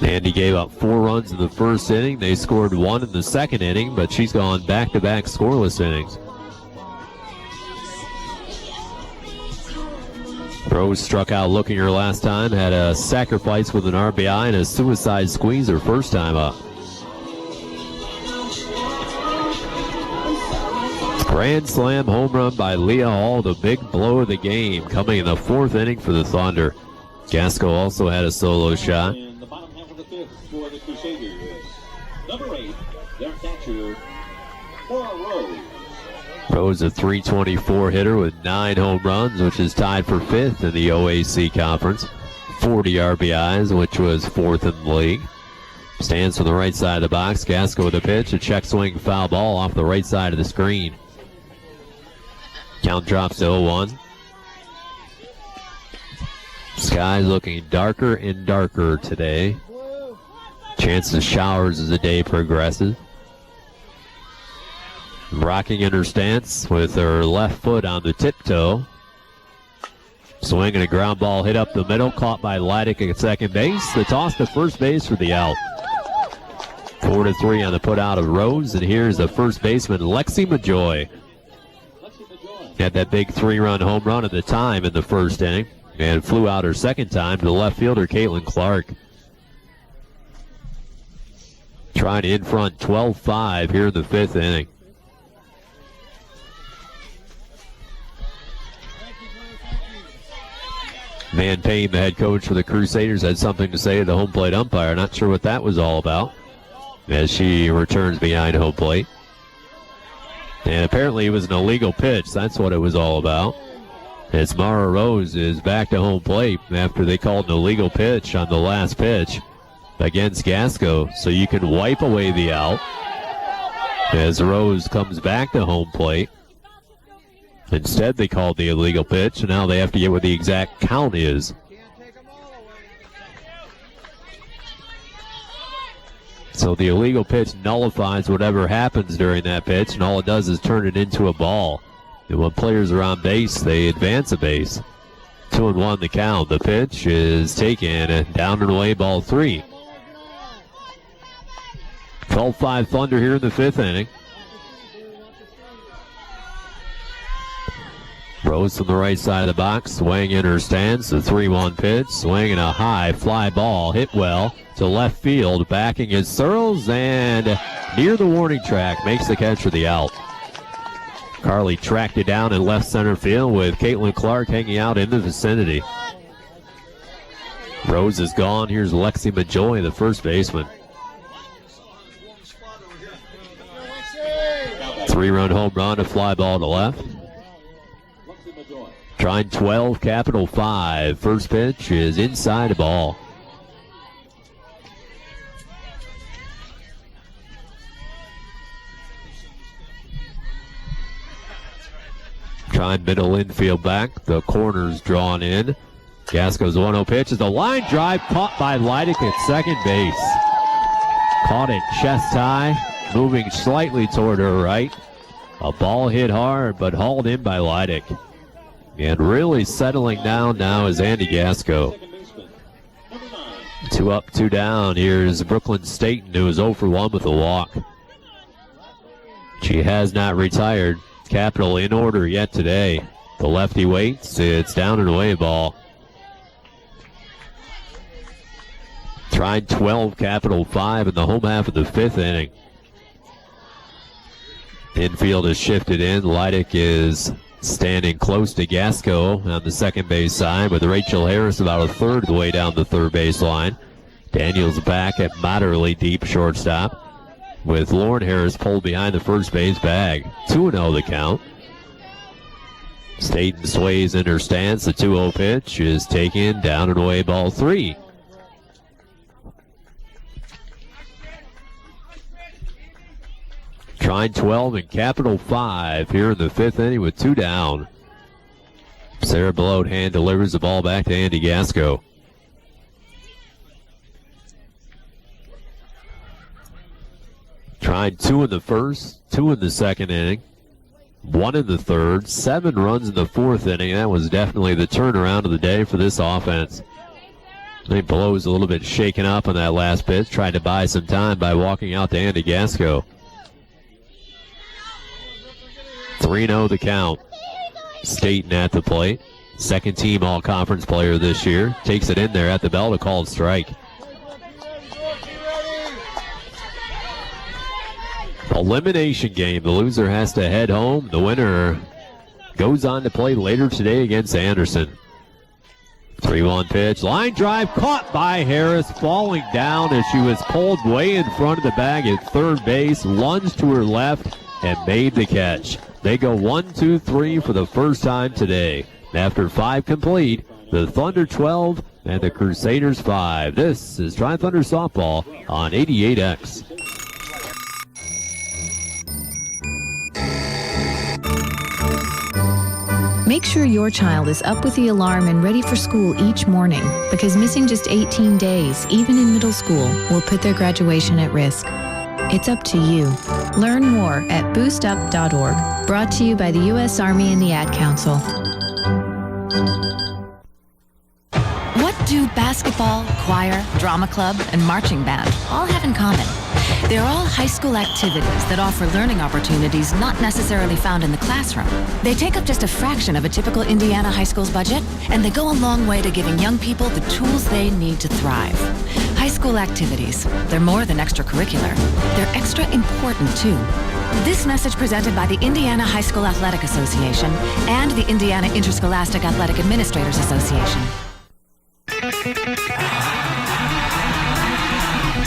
Andy gave up 4 runs in the first inning. They scored 1 in the second inning, but she's gone back-to-back scoreless innings. Rose struck out looking her last time, had a sacrifice with an RBI and a suicide squeeze her first time up. Grand slam home run by Leah Hall, the big blow of the game, coming in the 4th inning for the Thunder. Gasco also had a solo shot. For the Crusaders. Number 8, their catcher, Rose. Rose, a .324 hitter with 9 home runs, which is tied for 5th in the OAC Conference. 40 RBIs, which was 4th in the league. Stands on the right side of the box. Gasco with a pitch, a check swing foul ball off the right side of the screen. Count drops to 0-1. Sky's looking darker and darker today. Chance of showers as the day progresses. Rocking in her stance with her left foot on the tiptoe. Swing and a ground ball hit up the middle, caught by Leidick at second base. The toss to first base for the out. 4-3 on the put out of Rose, and here's the first baseman, Lexi Majoy. Had that big 3-run home run at the time in the first inning, and flew out her second time to the left fielder, Caitlin Clark. Trying to in front 12-5 here in the fifth inning. Van Payne, the head coach for the Crusaders, had something to say to the home plate umpire. Not sure what that was all about as she returns behind home plate. And apparently it was an illegal pitch. That's what it was all about. As Mara Rose is back to home plate after they called an illegal pitch on the last pitch against Gasco. So you can wipe away the out as Rose comes back to home plate. Instead, they called the illegal pitch, and now they have to get what the exact count is. So the illegal pitch nullifies whatever happens during that pitch, and all it does is turn it into a ball. And when players are on base, they advance a base. 2-1 the count. The pitch is taken down and away, ball 3. 12-5 Thunder here in the fifth inning. Rose from the right side of the box, swing in her stance, the 3-1 pitch, swinging a high fly ball, hit well to left field, backing is Searles, and near the warning track, makes the catch for the out. Carly tracked it down in left center field with Caitlin Clark hanging out in the vicinity. Rose is gone. Here's Lexi Majoy, the first baseman. 3-run home run, a fly ball to left. Trine 12, Capital 5. First pitch is inside the ball. Trine middle infield back. The corner's drawn in. Gasco's 1-0 pitch is a line drive caught by Leidick at second base. Caught it chest high, moving slightly toward her right. A ball hit hard, but hauled in by Leidick. And really settling down now is Andy Gasco. 2 up, 2 down. Here's Brooklyn Staten, who is 0 for 1 with a walk. She has not retired. Capital in order yet today. The lefty waits. It's down and away ball. Trine 12, Capital 5 in the home half of the fifth inning. Infield is shifted in. Leidick is standing close to Gasco on the second base side, with Rachel Harris about a third of the way down the third base line. Daniels back at moderately deep shortstop, with Lauren Harris pulled behind the first base bag. 2-0 the count. Staten sways in her stance. The 2-0 pitch is taken down and away, ball 3. Trine 12 and Capital 5 here in the fifth inning with 2 down. Sarah Belote hand delivers the ball back to Andy Gasco. Trine 2 in the first, 2 in the second inning, 1 in the third, 7 runs in the fourth inning. That was definitely the turnaround of the day for this offense. I think Belote was a little bit shaken up on that last pitch, tried to buy some time by walking out to Andy Gasco. 3-0 the count. Staten at the plate. Second team all-conference player this year. Takes it in there at the bell to call strike. Elimination game. The loser has to head home. The winner goes on to play later today against Anderson. 3-1 pitch. Line drive caught by Harris, falling down as she was pulled way in front of the bag at third base. Lunged to her left and made the catch. They go 1-2-3 for the first time today. After 5 complete, the Thunder 12 and the Crusaders 5. This is Trine Thunder Softball on 88X. Make sure your child is up with the alarm and ready for school each morning, because missing just 18 days, even in middle school, will put their graduation at risk. It's up to you. Learn more at boostup.org. Brought to you by the U.S. Army and the Ad Council. What do basketball, choir, drama club, and marching band all have in common? They're all high school activities that offer learning opportunities not necessarily found in the classroom. They take up just a fraction of a typical Indiana high school's budget, and they go a long way to giving young people the tools they need to thrive. High school activities, they're more than extracurricular. They're extra important, too. This message presented by the Indiana High School Athletic Association and the Indiana Interscholastic Athletic Administrators Association.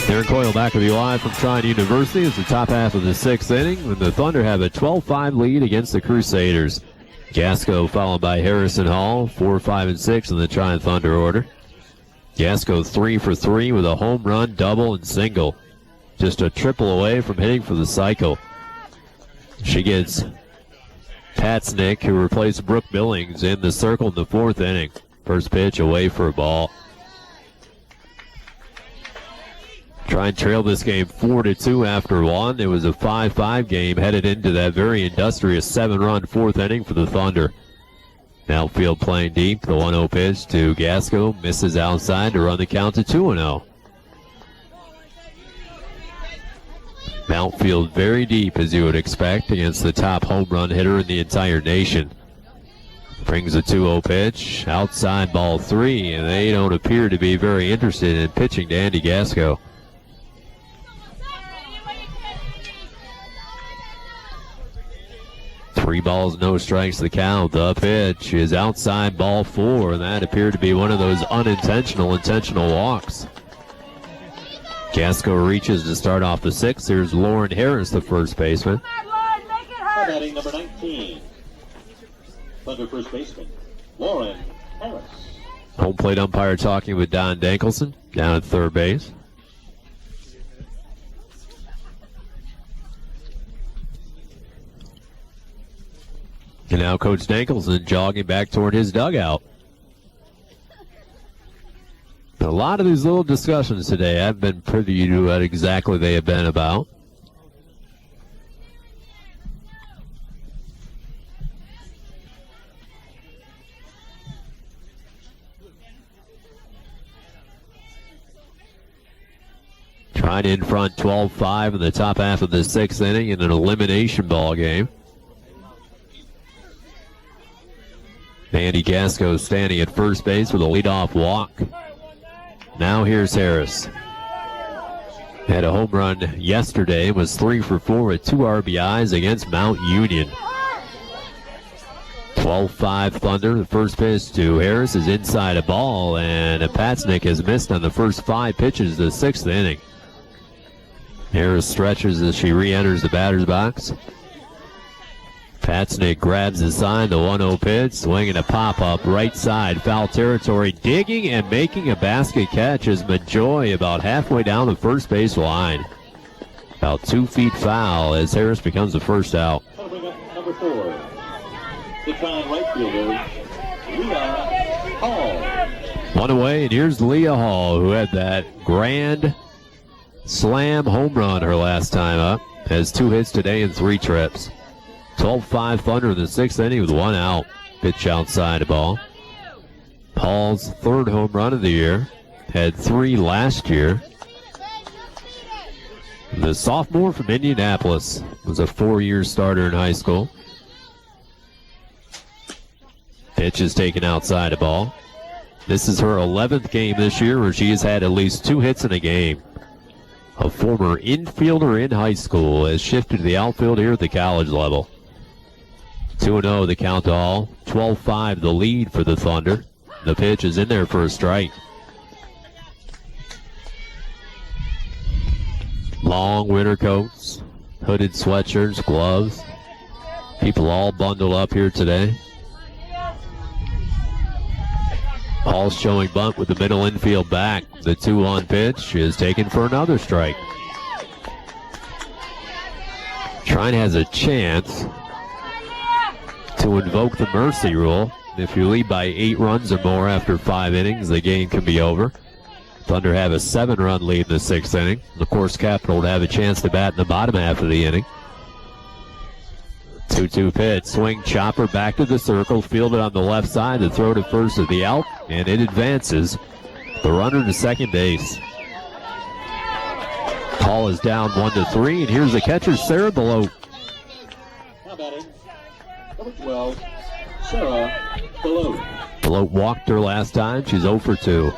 Darren Coyle back with you live from Trine University. It's the top half of the sixth inning when the Thunder have a 12-5 lead against the Crusaders. Gasco followed by Harrison Hall, 4, 5, and 6 in the Trine Thunder order. Gasco 3 for 3 with a home run, double, and single. Just a triple away from hitting for the cycle. She gets Patsnick, who replaced Brooke Billings, in the circle in the fourth inning. First pitch away for a ball. Try and trail this game 4-2 after one. It was a 5-5 game headed into that very industrious 7-run fourth inning for the Thunder. Outfield playing deep. The 1-0 pitch to Gasco misses outside to run the count to 2-0. Outfield very deep, as you would expect, against the top home run hitter in the entire nation. Brings a 2-0 pitch. Outside ball 3, and they don't appear to be very interested in pitching to Andy Gasco. 3 balls, no strikes the count. The pitch is outside ball 4, and that appeared to be one of those intentional walks. Gasco reaches to start off the sixth. Here's Lauren Harris, the first baseman. Batting number 19. Thunder first baseman, Lauren Harris. Home plate umpire talking with Don Dankelson down at third base. And now Coach Dankelson jogging back toward his dugout. A lot of these little discussions today I've been privy to what exactly they have been about. Trying in front 12-5 in the top half of the sixth inning in an elimination ball game. Andy Gasco standing at first base with a leadoff walk. Now here's Harris. Had a home run yesterday, was 3 for 4 with 2 RBIs against Mount Union. 12-5 Thunder. The first pitch to Harris is inside a ball, and Patsnick has missed on the first 5 pitches of the sixth inning. Harris stretches as she re-enters the batter's box. Patsnick grabs the sign, the 1-0 pitch, swinging a pop-up right side, foul territory, digging and making a basket catch is Majoy about halfway down the first base line. About 2 feet foul as Harris becomes the first out. Number 4, the Trine right fielder, Leah Hall. One away, and here's Leah Hall, who had that grand slam home run her last time up. Has 2 hits today and 3 trips. 12-5 Thunder in the sixth inning with 1 out. Pitch outside a ball. Hall's 3rd home run of the year. Had 3 last year. The sophomore from Indianapolis was a 4-year starter in high school. Pitch is taken outside a ball. This is her 11th game this year where she has had at least 2 hits in a game. A former infielder in high school has shifted to the outfield here at the college level. 2-0 the count to Hall. 12-5 the lead for the Thunder. The pitch is in there for a strike. Long winter coats, hooded sweatshirts, gloves. People all bundled up here today. Hall showing bunt with the middle infield back. The 2-1 pitch is taken for another strike. Trine has a chance to invoke the mercy rule. If you lead by 8 runs or more after 5 innings, the game can be over. Thunder have a 7-run lead in the 6th inning. Of course, Capital would have a chance to bat in the bottom half of the inning. 2-2 pitch, swing, chopper, back to the circle, fielded on the left side, the throw to first at the out, and it advances. The runner to second base. Call is down 1-3, and here's the catcher, Sarah Below. Now batting, number 12, Sarah Below. Below walked her last time. She's 0 for 2.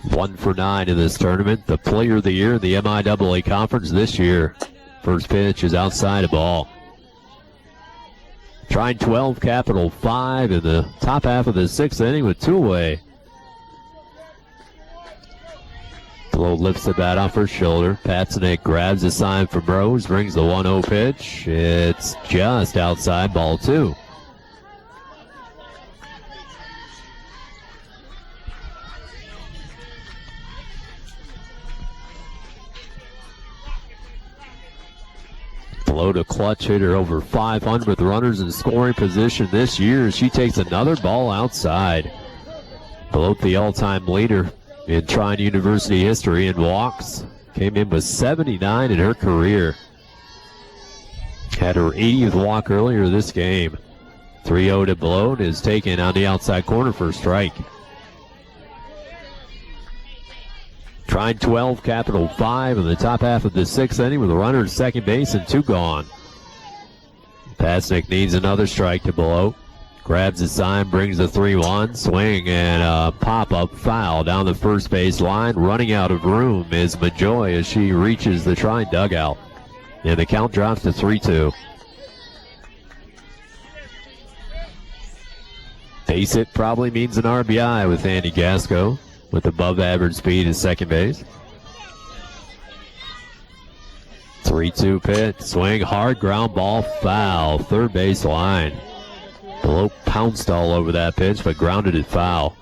1 for 9 in this tournament. The player of the year in the MIAA conference this year. First pitch is outside a ball. Trine 12, Capital 5 in the top half of the 6th inning with 2 away. Below lifts the bat off her shoulder. Patsanek grabs a sign from Rose, brings the 1-0 pitch. It's just outside, ball 2. Below to clutch hitter over 500 with runners in scoring position this year. She takes another ball outside. Below the all-time leader in Trine University history in walks. Came in with 79 in her career. Had her 80th walk earlier this game. 3-0 to Below is taken on the outside corner for a strike. Trine 12, Capital 5 in the top half of the 6th inning with a runner at second base and 2 gone. Pasnick needs another strike to Below. Grabs the sign, brings the 3-1, swing, and a pop-up foul down the first base line. Running out of room is Majoy as she reaches the Trine dugout. And the count drops to 3-2. Base hit probably means an RBI with Andy Gasco with above average speed at second base. 3-2 pitch, swing, hard ground ball, foul, third base line. Below pounced all over that pitch, but grounded it foul.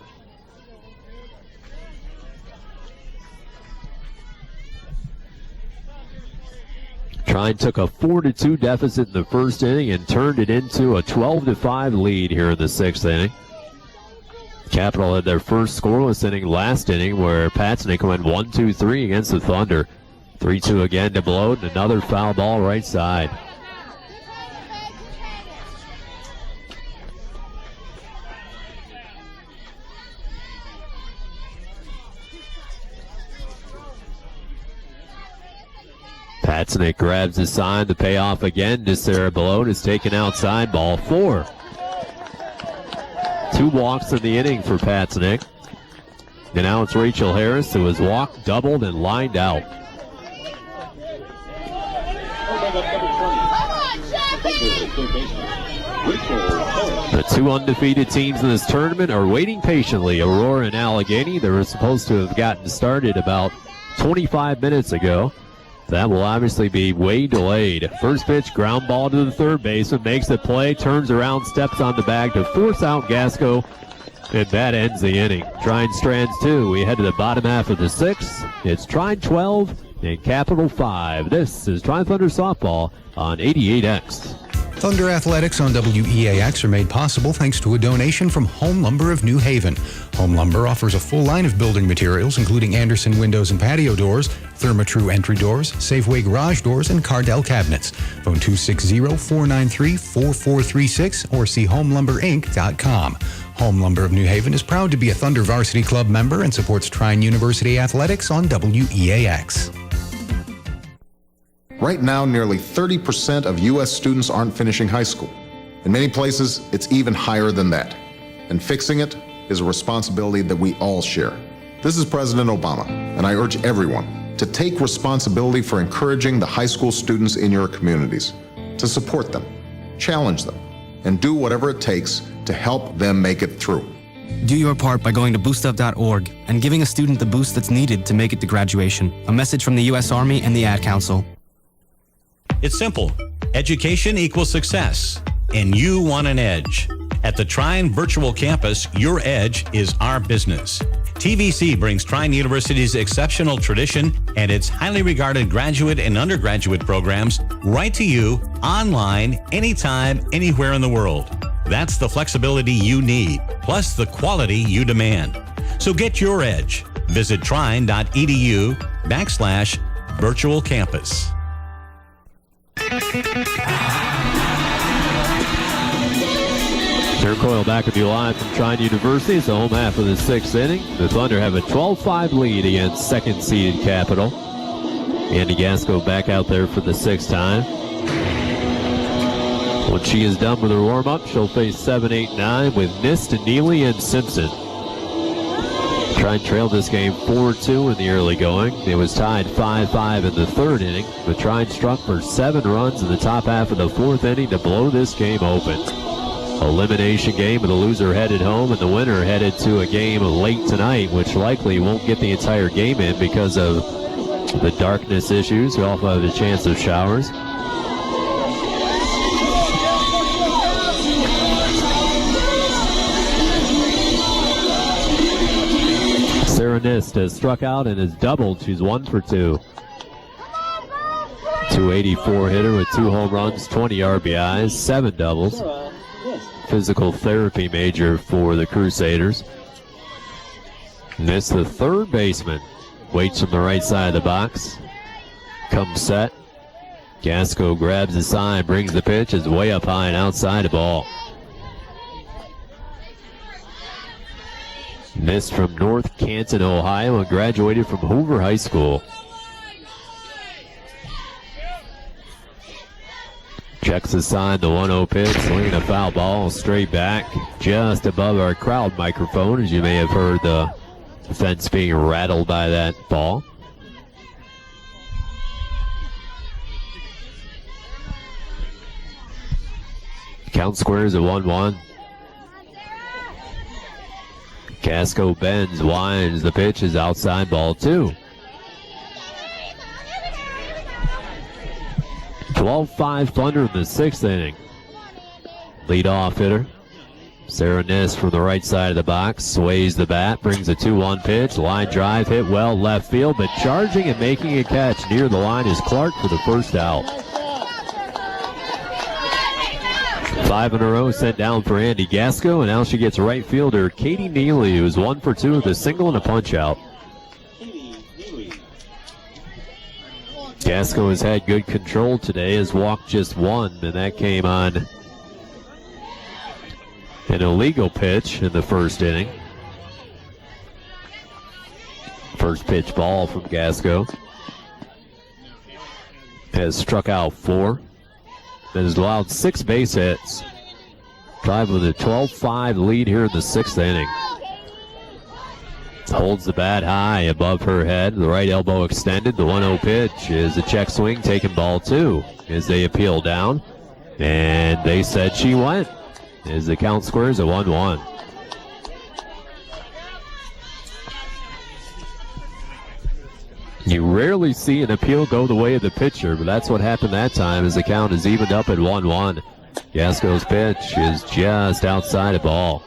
Trine took a 4-2 deficit in the first inning and turned it into a 12-5 lead here in the 6th inning. Capital had their first scoreless inning last inning where Patznick went 1-2-3 against the Thunder. 3-2 again to Below, and another foul ball right side. Patznick grabs the sign, the payoff again to Sarah Below is taken outside, ball 4. 2 walks in the inning for Patznick. And now it's Rachel Harris who was walked, doubled, and lined out. The 2 undefeated teams in this tournament are waiting patiently. Aurora and Allegheny, they were supposed to have gotten started about 25 minutes ago. That will obviously be way delayed. First pitch, ground ball to the third baseman, makes the play, turns around, steps on the bag to force out Gasco, and that ends the inning. Trine Strands 2. We head to the bottom half of the 6th. It's Trine 12 and Capital 5. This is Trine Thunder Softball on 88X. Thunder Athletics on WEAX are made possible thanks to a donation from Home Lumber of New Haven. Home Lumber offers a full line of building materials, including Anderson windows and patio doors, Therma-Tru entry doors, Safeway garage doors, and Cardell cabinets. Phone 260-493-4436 or see homelumberinc.com. Home Lumber of New Haven is proud to be a Thunder Varsity Club member and supports Trine University Athletics on WEAX. Right now, nearly 30% of U.S. students aren't finishing high school. In many places, it's even higher than that. And fixing it is a responsibility that we all share. This is President Obama, and I urge everyone to take responsibility for encouraging the high school students in your communities, to support them, challenge them, and do whatever it takes to help them make it through. Do your part by going to boostup.org and giving a student the boost that's needed to make it to graduation. A message from the U.S. Army and the Ad Council. It's simple. Education equals success, and you want an edge. At the Trine Virtual Campus, your edge is our business. TVC brings Trine University's exceptional tradition and its highly regarded graduate and undergraduate programs right to you, online, anytime, anywhere in the world. That's the flexibility you need, plus the quality you demand. So get your edge. Visit trine.edu/virtual campus. Sarah Coyle back with you live from Trine University. It's the home half of the 6th inning. The Thunder have a 12-5 lead against second-seeded Capital. Andy Gasco back out there for the 6th time. When she is done with her warm-up, she'll face 7, 8, 9 with Nist, Neely, and Simpson. Trine trailed this game 4-2 in the early going. It was tied 5-5 in the 3rd inning, but Trine struck for 7 runs in the top half of the 4th inning to blow this game open. Elimination game with the loser headed home and the winner headed to a game late tonight, which likely won't get the entire game in because of the darkness issues. We also have a chance of showers. Sarah Nist has struck out and has doubled. She's 1 for 2. 284 hitter with 2 home runs, 20 RBIs, 7 doubles. Physical therapy major for the Crusaders. Nist, the third baseman, waits from the right side of the box. Comes set. Gasco grabs the sign, brings the pitch, is way up high and outside the ball. Nist from North Canton, Ohio, and graduated from Hoover High School. Checks the sign, the 1-0 pitch, swinging a foul ball straight back just above our crowd microphone, as you may have heard the fence being rattled by that ball. Count squares at 1-1. Gasco bends, winds, the pitch is outside, ball 2. 12-5 Thunder in the 6th inning. Lead-off hitter Sarah Nist from the right side of the box, sways the bat, brings a 2-1 pitch, line drive, hit well left field, but charging and making a catch near the line is Clark for the first out. 5 in a row sent down for Andy Gasco, and now she gets right fielder Katie Neely, who's 1 for 2 with a single and a punch out. Gasco has had good control today, has walked just 1, and that came on an illegal pitch in the 1st inning. First pitch ball from Gasco. Has struck out 4. Has allowed 6 base hits. Drive with a 12-5 lead here in the 6th inning. Holds the bat high above her head. The right elbow extended. The 1-0 pitch is a check swing, taking ball 2 as they appeal down. And they said she went as the count squares at 1-1. You rarely see an appeal go the way of the pitcher, but that's what happened that time as the count is evened up at 1-1. Gasco's pitch is just outside the ball.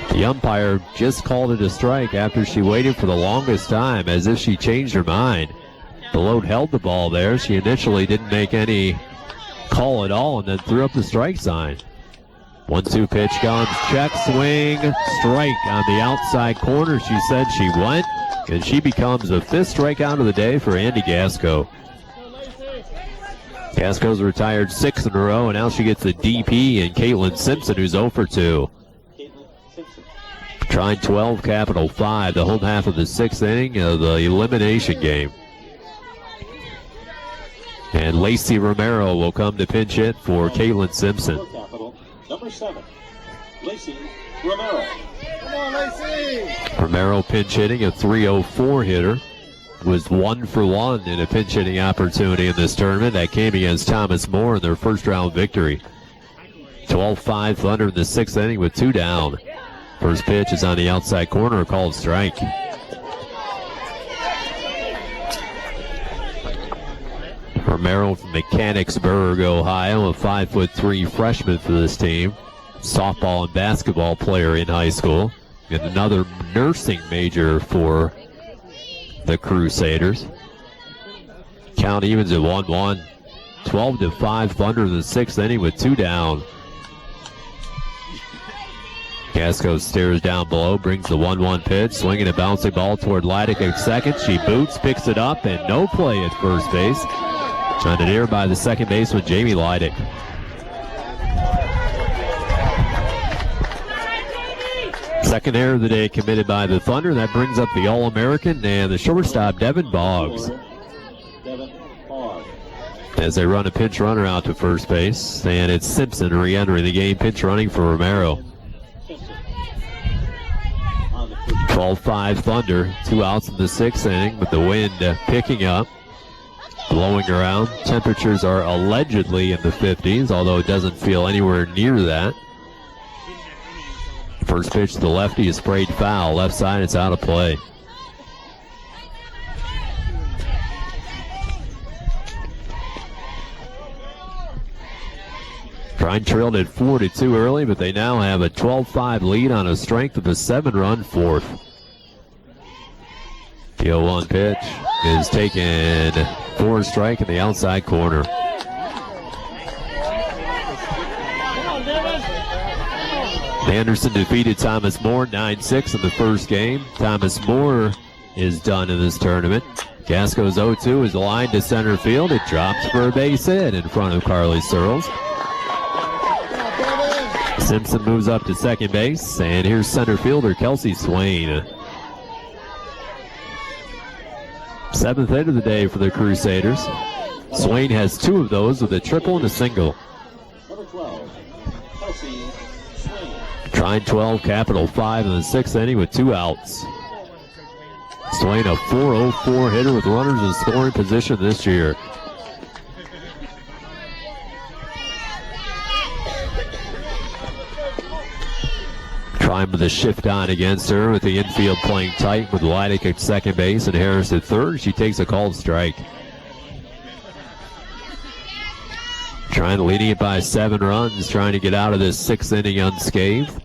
The umpire just called it a strike after she waited for the longest time, as if she changed her mind. Delote held the ball there. She initially didn't make any call at all and then threw up the strike sign. 1-2 pitch comes, check swing, strike on the outside corner. She said she went, and she becomes the 5th strikeout of the day for Andy Gasco. Gasco's retired 6 in a row, and now she gets the DP and Caitlin Simpson, who's 0 for 2. Trine 12, Capital 5, the home half of the 6th inning of the elimination game. And Lacey Romero will come to pinch hit for Caitlin Simpson. Number 7, Lacey Romero. Come on, Lacey! Romero pinch hitting, a .304 hitter. Was 1 for 1 in a pinch hitting opportunity in this tournament. That came against Thomas More in their first round victory. 12-5 Thunder in the 6th inning with 2 down. First pitch is on the outside corner, called strike. Romero from Mechanicsburg, Ohio, a 5'3" freshman for this team. Softball and basketball player in high school. And another nursing major for the Crusaders. Count evens at 1-1. 12-5 Thunder in the 6th inning with 2 down. Gasco stares down below, brings the 1-1 pitch, swinging a bouncing ball toward Leidick at second. She boots, picks it up, and no play at first base. Trying to near by the second baseman, Jamie Leidick. second error of the day committed by the Thunder. That brings up the All-American and the shortstop, Devin Boggs. As they run a pinch runner out to first base, and it's Simpson re-entering the game, pinch running for Romero. 12-5 Thunder, 2 outs in the 6th inning, with the wind picking up, blowing around. Temperatures are allegedly in the 50s, although it doesn't feel anywhere near that. First pitch to the lefty is sprayed foul. Left side, it's out of play. Trine trailed at 4-2 early, but they now have a 12-5 lead on a strength of a 7-run fourth. The 0-1 pitch is taken for a strike in the outside corner. Anderson defeated Thomas More 9-6 in the first game. Thomas More is done in this tournament. Gasco's 0-2 is lined to center field. It drops for a base hit in front of Carly Searles. Simpson moves up to second base, and here's center fielder Kelsey Swain. 7th hit of the day for the Crusaders. Swain has 2 of those with a triple and a single. Number 12, Kelsey Swain. Trine 12, Capital 5 in the 6th inning with 2 outs. Swain, a .404 hitter with runners in scoring position this year. Trine with a shift on against her, with the infield playing tight with Leidick at second base and Harris at third. She takes a called strike. Trine leading it by 7 runs, trying to get out of this 6th inning unscathed.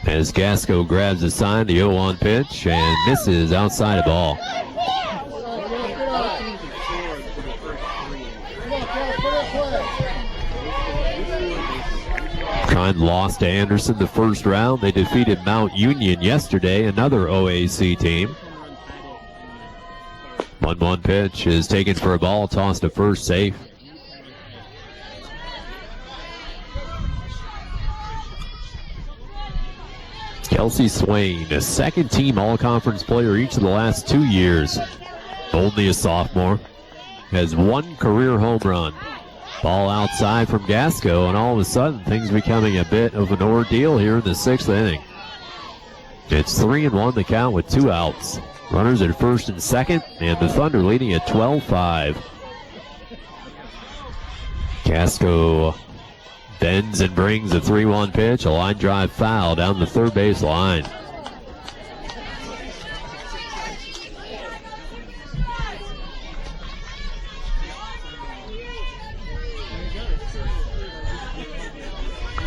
As Gasco grabs the sign, the 0-1 pitch, and misses outside of ball. Trine lost to Anderson the first round. They defeated Mount Union yesterday, another OAC team. 1-1 pitch is taken for a ball, tossed to first, safe. Kelsey Swain, a second-team All-Conference player each of the last 2 years. Only a sophomore. Has 1 career home run. Ball outside from Gasco, and all of a sudden things becoming a bit of an ordeal here in the 6th inning. It's 3-1 the count with 2 outs. Runners at first and second, and the Thunder leading at 12-5. Gasco bends and brings a 3-1 pitch, a line drive foul down the third base line.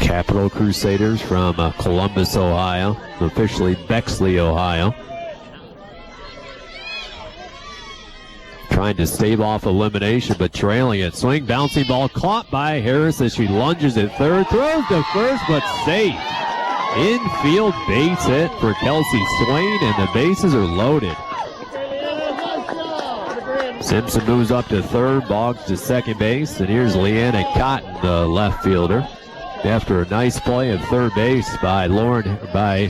Capital Crusaders from Columbus, Ohio, officially Bexley, Ohio. Trying to stave off elimination, but trailing it. Swing, bouncing ball caught by Harris as she lunges at third. Throws to first, but safe. Infield base hit for Kelsey Swain, and the bases are loaded. Simpson moves up to third, Boggs to second base, and here's Leanna Cotton, the left fielder. After a nice play at third base by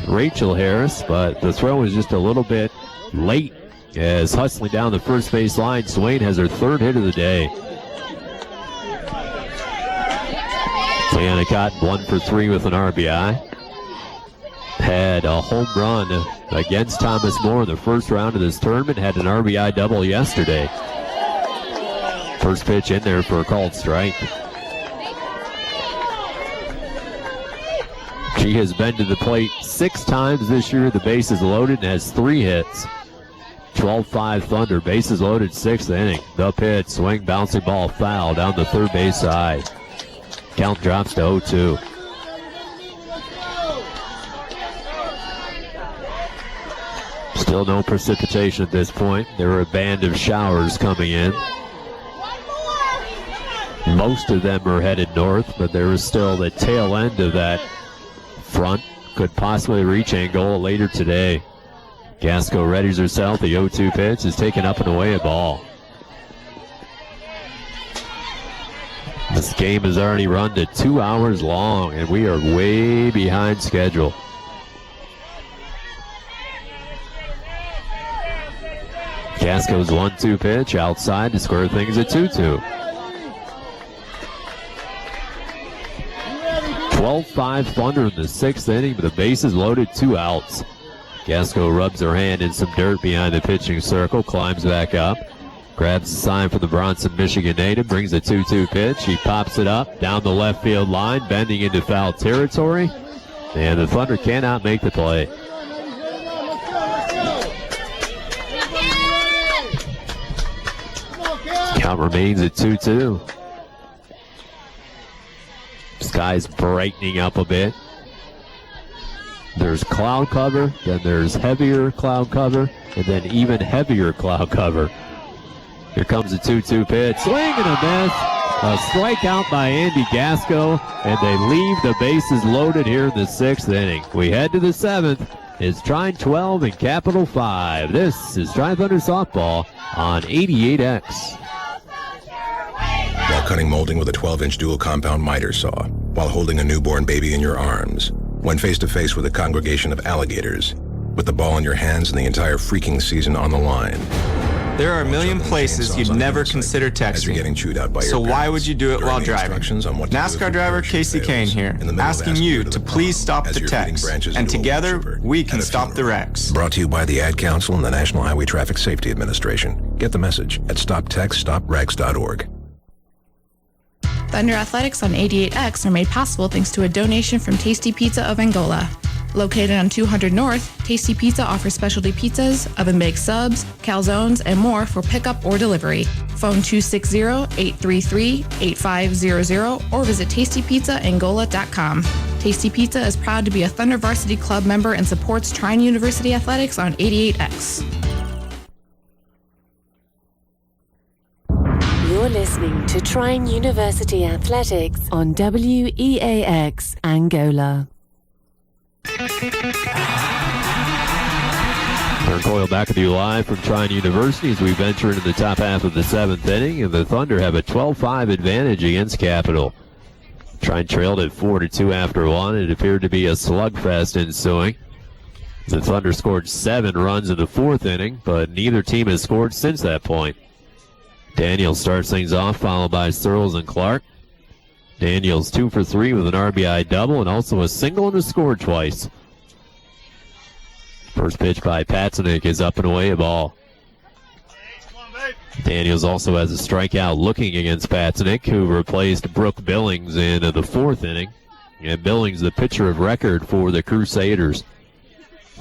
Rachel Harris, but the throw was just a little bit late as hustling down the first base line. Swain has her 3rd hit of the day. Leanna Cotton 1 for 3 with an RBI. Had a home run against Thomas More in the first round of this tournament. Had an RBI double yesterday. First pitch in there for a called strike. She has been to the plate 6 times this year. The bases loaded and has 3 hits. 12-5 Thunder, bases loaded, 6th inning. The pitch, swing, bouncing ball, foul down the third base side. Count drops to 0-2. Still no precipitation at this point. There are a band of showers coming in. Most of them are headed north, but there is still the tail end of that front. Could possibly reach Angola later today. Gasco readies herself. The 0-2 pitch is taken up and away, a ball. This game has already run to 2 hours long, and we are way behind schedule. Gasco's 1-2 pitch outside to square things at 2-2. 12-5 Thunder in the 6th inning, but the bases loaded, 2 outs. Gasco rubs her hand in some dirt behind the pitching circle, climbs back up, grabs the sign for the Bronson, Michigan native, brings a 2-2 pitch. He pops it up down the left field line, bending into foul territory, and the Thunder cannot make the play. Count remains at 2-2. Sky's brightening up a bit. There's cloud cover, then there's heavier cloud cover, and then even heavier cloud cover. Here comes a 2-2 pitch. Swing and a miss. A strikeout by Andy Gasco, and they leave the bases loaded here in the 6th inning. We head to the 7th. It's Trine 12 and Capital 5. This is Trine Thunder Softball on 88X. While cutting molding with a 12-inch dual compound miter saw, while holding a newborn baby in your arms, when face-to-face with a congregation of alligators, with the ball in your hands and the entire freaking season on the line. There are a million places you'd never consider texting, so why would you do it while driving? NASCAR driver Casey Kane here, asking you to please stop the text, and together we can stop the wrecks. Brought to you by the Ad Council and the National Highway Traffic Safety Administration. Get the message at stoptextstopwrecks.org. Thunder Athletics on 88X are made possible thanks to a donation from Tasty Pizza of Angola. Located on 200 North, Tasty Pizza offers specialty pizzas, oven-baked subs, calzones, and more for pickup or delivery. Phone 260-833-8500 or visit tastypizzaangola.com. Tasty Pizza is proud to be a Thunder Varsity Club member and supports Trine University Athletics on 88X. You're listening to Trine University Athletics on WEAX Angola. Turn Coyle back with you live from Trine University as we venture into the top half of the 7th inning, and the Thunder have a 12-5 advantage against Capital. Trine trailed at 4-2 after 1. It appeared to be a slugfest ensuing. The Thunder scored 7 runs in the 4th inning, but neither team has scored since that point. Daniels starts things off, followed by Searles and Clark. Daniels 2 for 3 with an RBI double and also a single and a score twice. First pitch by Patsanik is up and away, a ball. Daniels also has a strikeout looking against Patsanik, who replaced Brooke Billings in the 4th inning. And Billings, the pitcher of record for the Crusaders.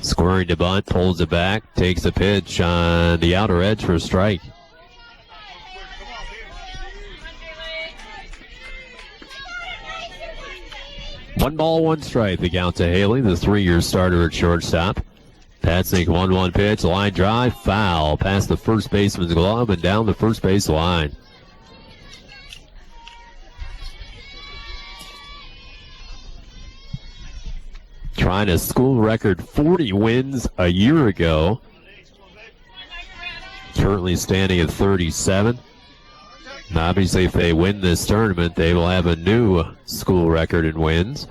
Squaring to bunt, pulls it back, takes a pitch on the outer edge for a strike. One ball, one strike, the count to Haley, the 3-year starter at shortstop. Patsanik 1-1 pitch, line drive, foul, past the first baseman's glove and down the first base line. Trying a school record 40 wins a year ago. Currently standing at 37. Obviously, if they win this tournament, they will have a new school record in wins.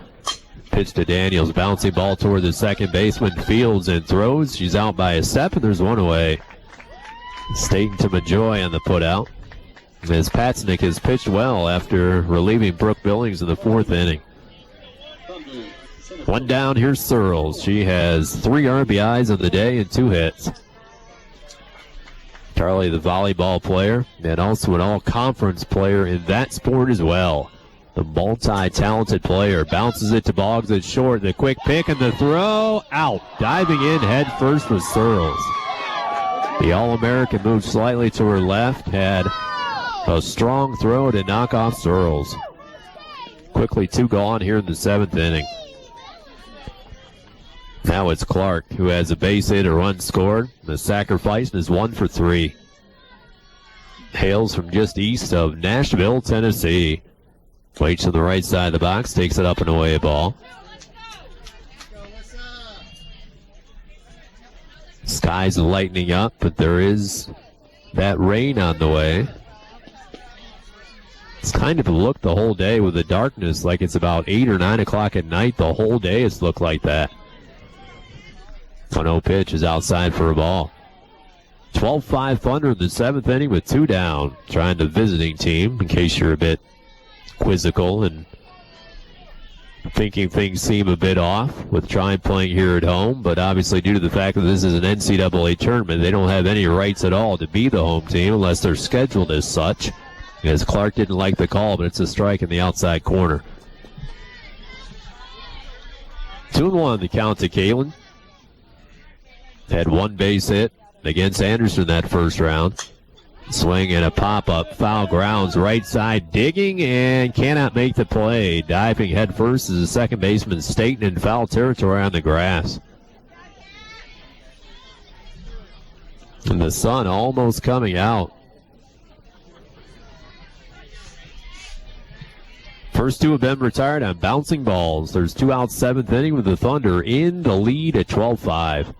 Pitch to Daniels, bouncing ball toward the second baseman, fields and throws. She's out by a step, and there's one away. Staten to Majoy on the putout. As Patsanik has pitched well after relieving Brooke Billings in the 4th inning. One down, here's Searles. She has 3 RBIs on the day and 2 hits. Charlie, the volleyball player, and also an all-conference player in that sport as well. The multi-talented player bounces it to Boggs at short. The quick pick and the throw, out. Diving in head first was Searles. The All-American moved slightly to her left, had a strong throw to knock off Searles. Quickly 2 gone here in the 7th inning. Now it's Clark, who has a base hit, a run scored. The sacrifice is 1 for 3. Hails from just east of Nashville, Tennessee. Waits to the right side of the box, takes it up and away, a ball. Skies lightening up, but there is that rain on the way. It's kind of looked the whole day with the darkness, like it's about 8 or 9 o'clock at night. The whole day it's looked like that. 1-0 pitch is outside for a ball. 12-5 Thunder in the 7th inning with 2 down. Trying the visiting team, in case you're a bit quizzical and thinking things seem a bit off with Trine playing here at home. But obviously, due to the fact that this is an NCAA tournament, they don't have any rights at all to be the home team unless they're scheduled as such. As Clark didn't like the call, but it's a strike in the outside corner. 2-1 the count to Kalen. Had 1 base hit against Anderson that first round. Swing and a pop-up. Foul grounds. Right side digging and cannot make the play. Diving head first is the second baseman Staten in foul territory on the grass. And the sun almost coming out. First 2 have been retired on bouncing balls. There's 2 outs, 7th inning with the Thunder in the lead at 12-5.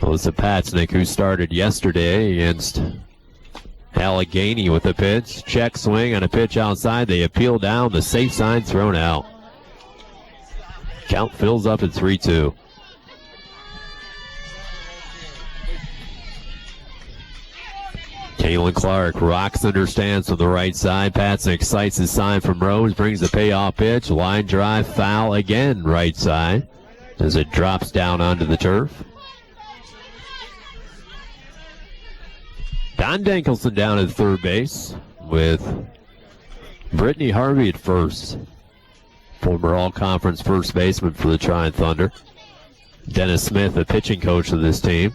Melissa Patznick, who started yesterday against Allegheny with a pitch. Check swing on a pitch outside. They appeal down. The safe sign thrown out. Count fills up at 3-2. Kalen Clark rocks under stance on the right side. Patznick sights his sign from Rose, brings the payoff pitch. Line drive, foul again, right side, as it drops down onto the turf. Don Dankelson down at third base with Brittany Harvey at first. Former all-conference first baseman for the Trine Thunder. Dennis Smith, the pitching coach of this team.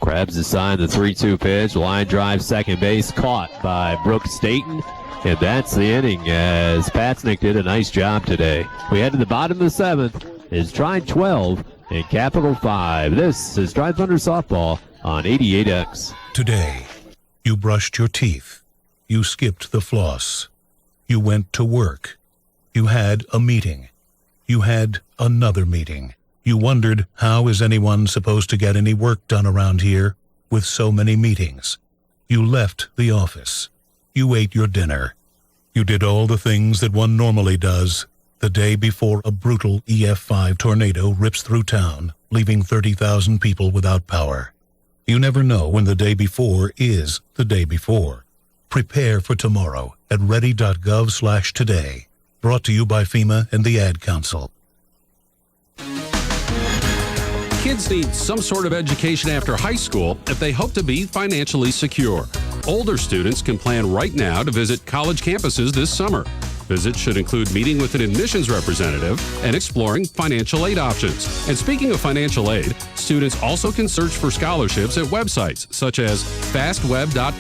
Grabs the sign, the 3-2 pitch. Line drive, second base, caught by Brooke Staten. And that's the inning as Patznick did a nice job today. We head to the bottom of the 7th. It's Trine 12 and Capital 5. This is Trine Thunder Softball on 88X. Today, you brushed your teeth. You skipped the floss. You went to work. You had a meeting. You had another meeting. You wondered, how is anyone supposed to get any work done around here with so many meetings? You left the office. You ate your dinner. You did all the things that one normally does the day before a brutal EF5 tornado rips through town, leaving 30,000 people without power. You never know when the day before is the day before. Prepare for tomorrow at ready.gov/today. Brought to you by FEMA and the Ad Council. Kids need some sort of education after high school if they hope to be financially secure. Older students can plan right now to visit college campuses this summer. Visits should include meeting with an admissions representative and exploring financial aid options. And speaking of financial aid, students also can search for scholarships at websites such as fastweb.com.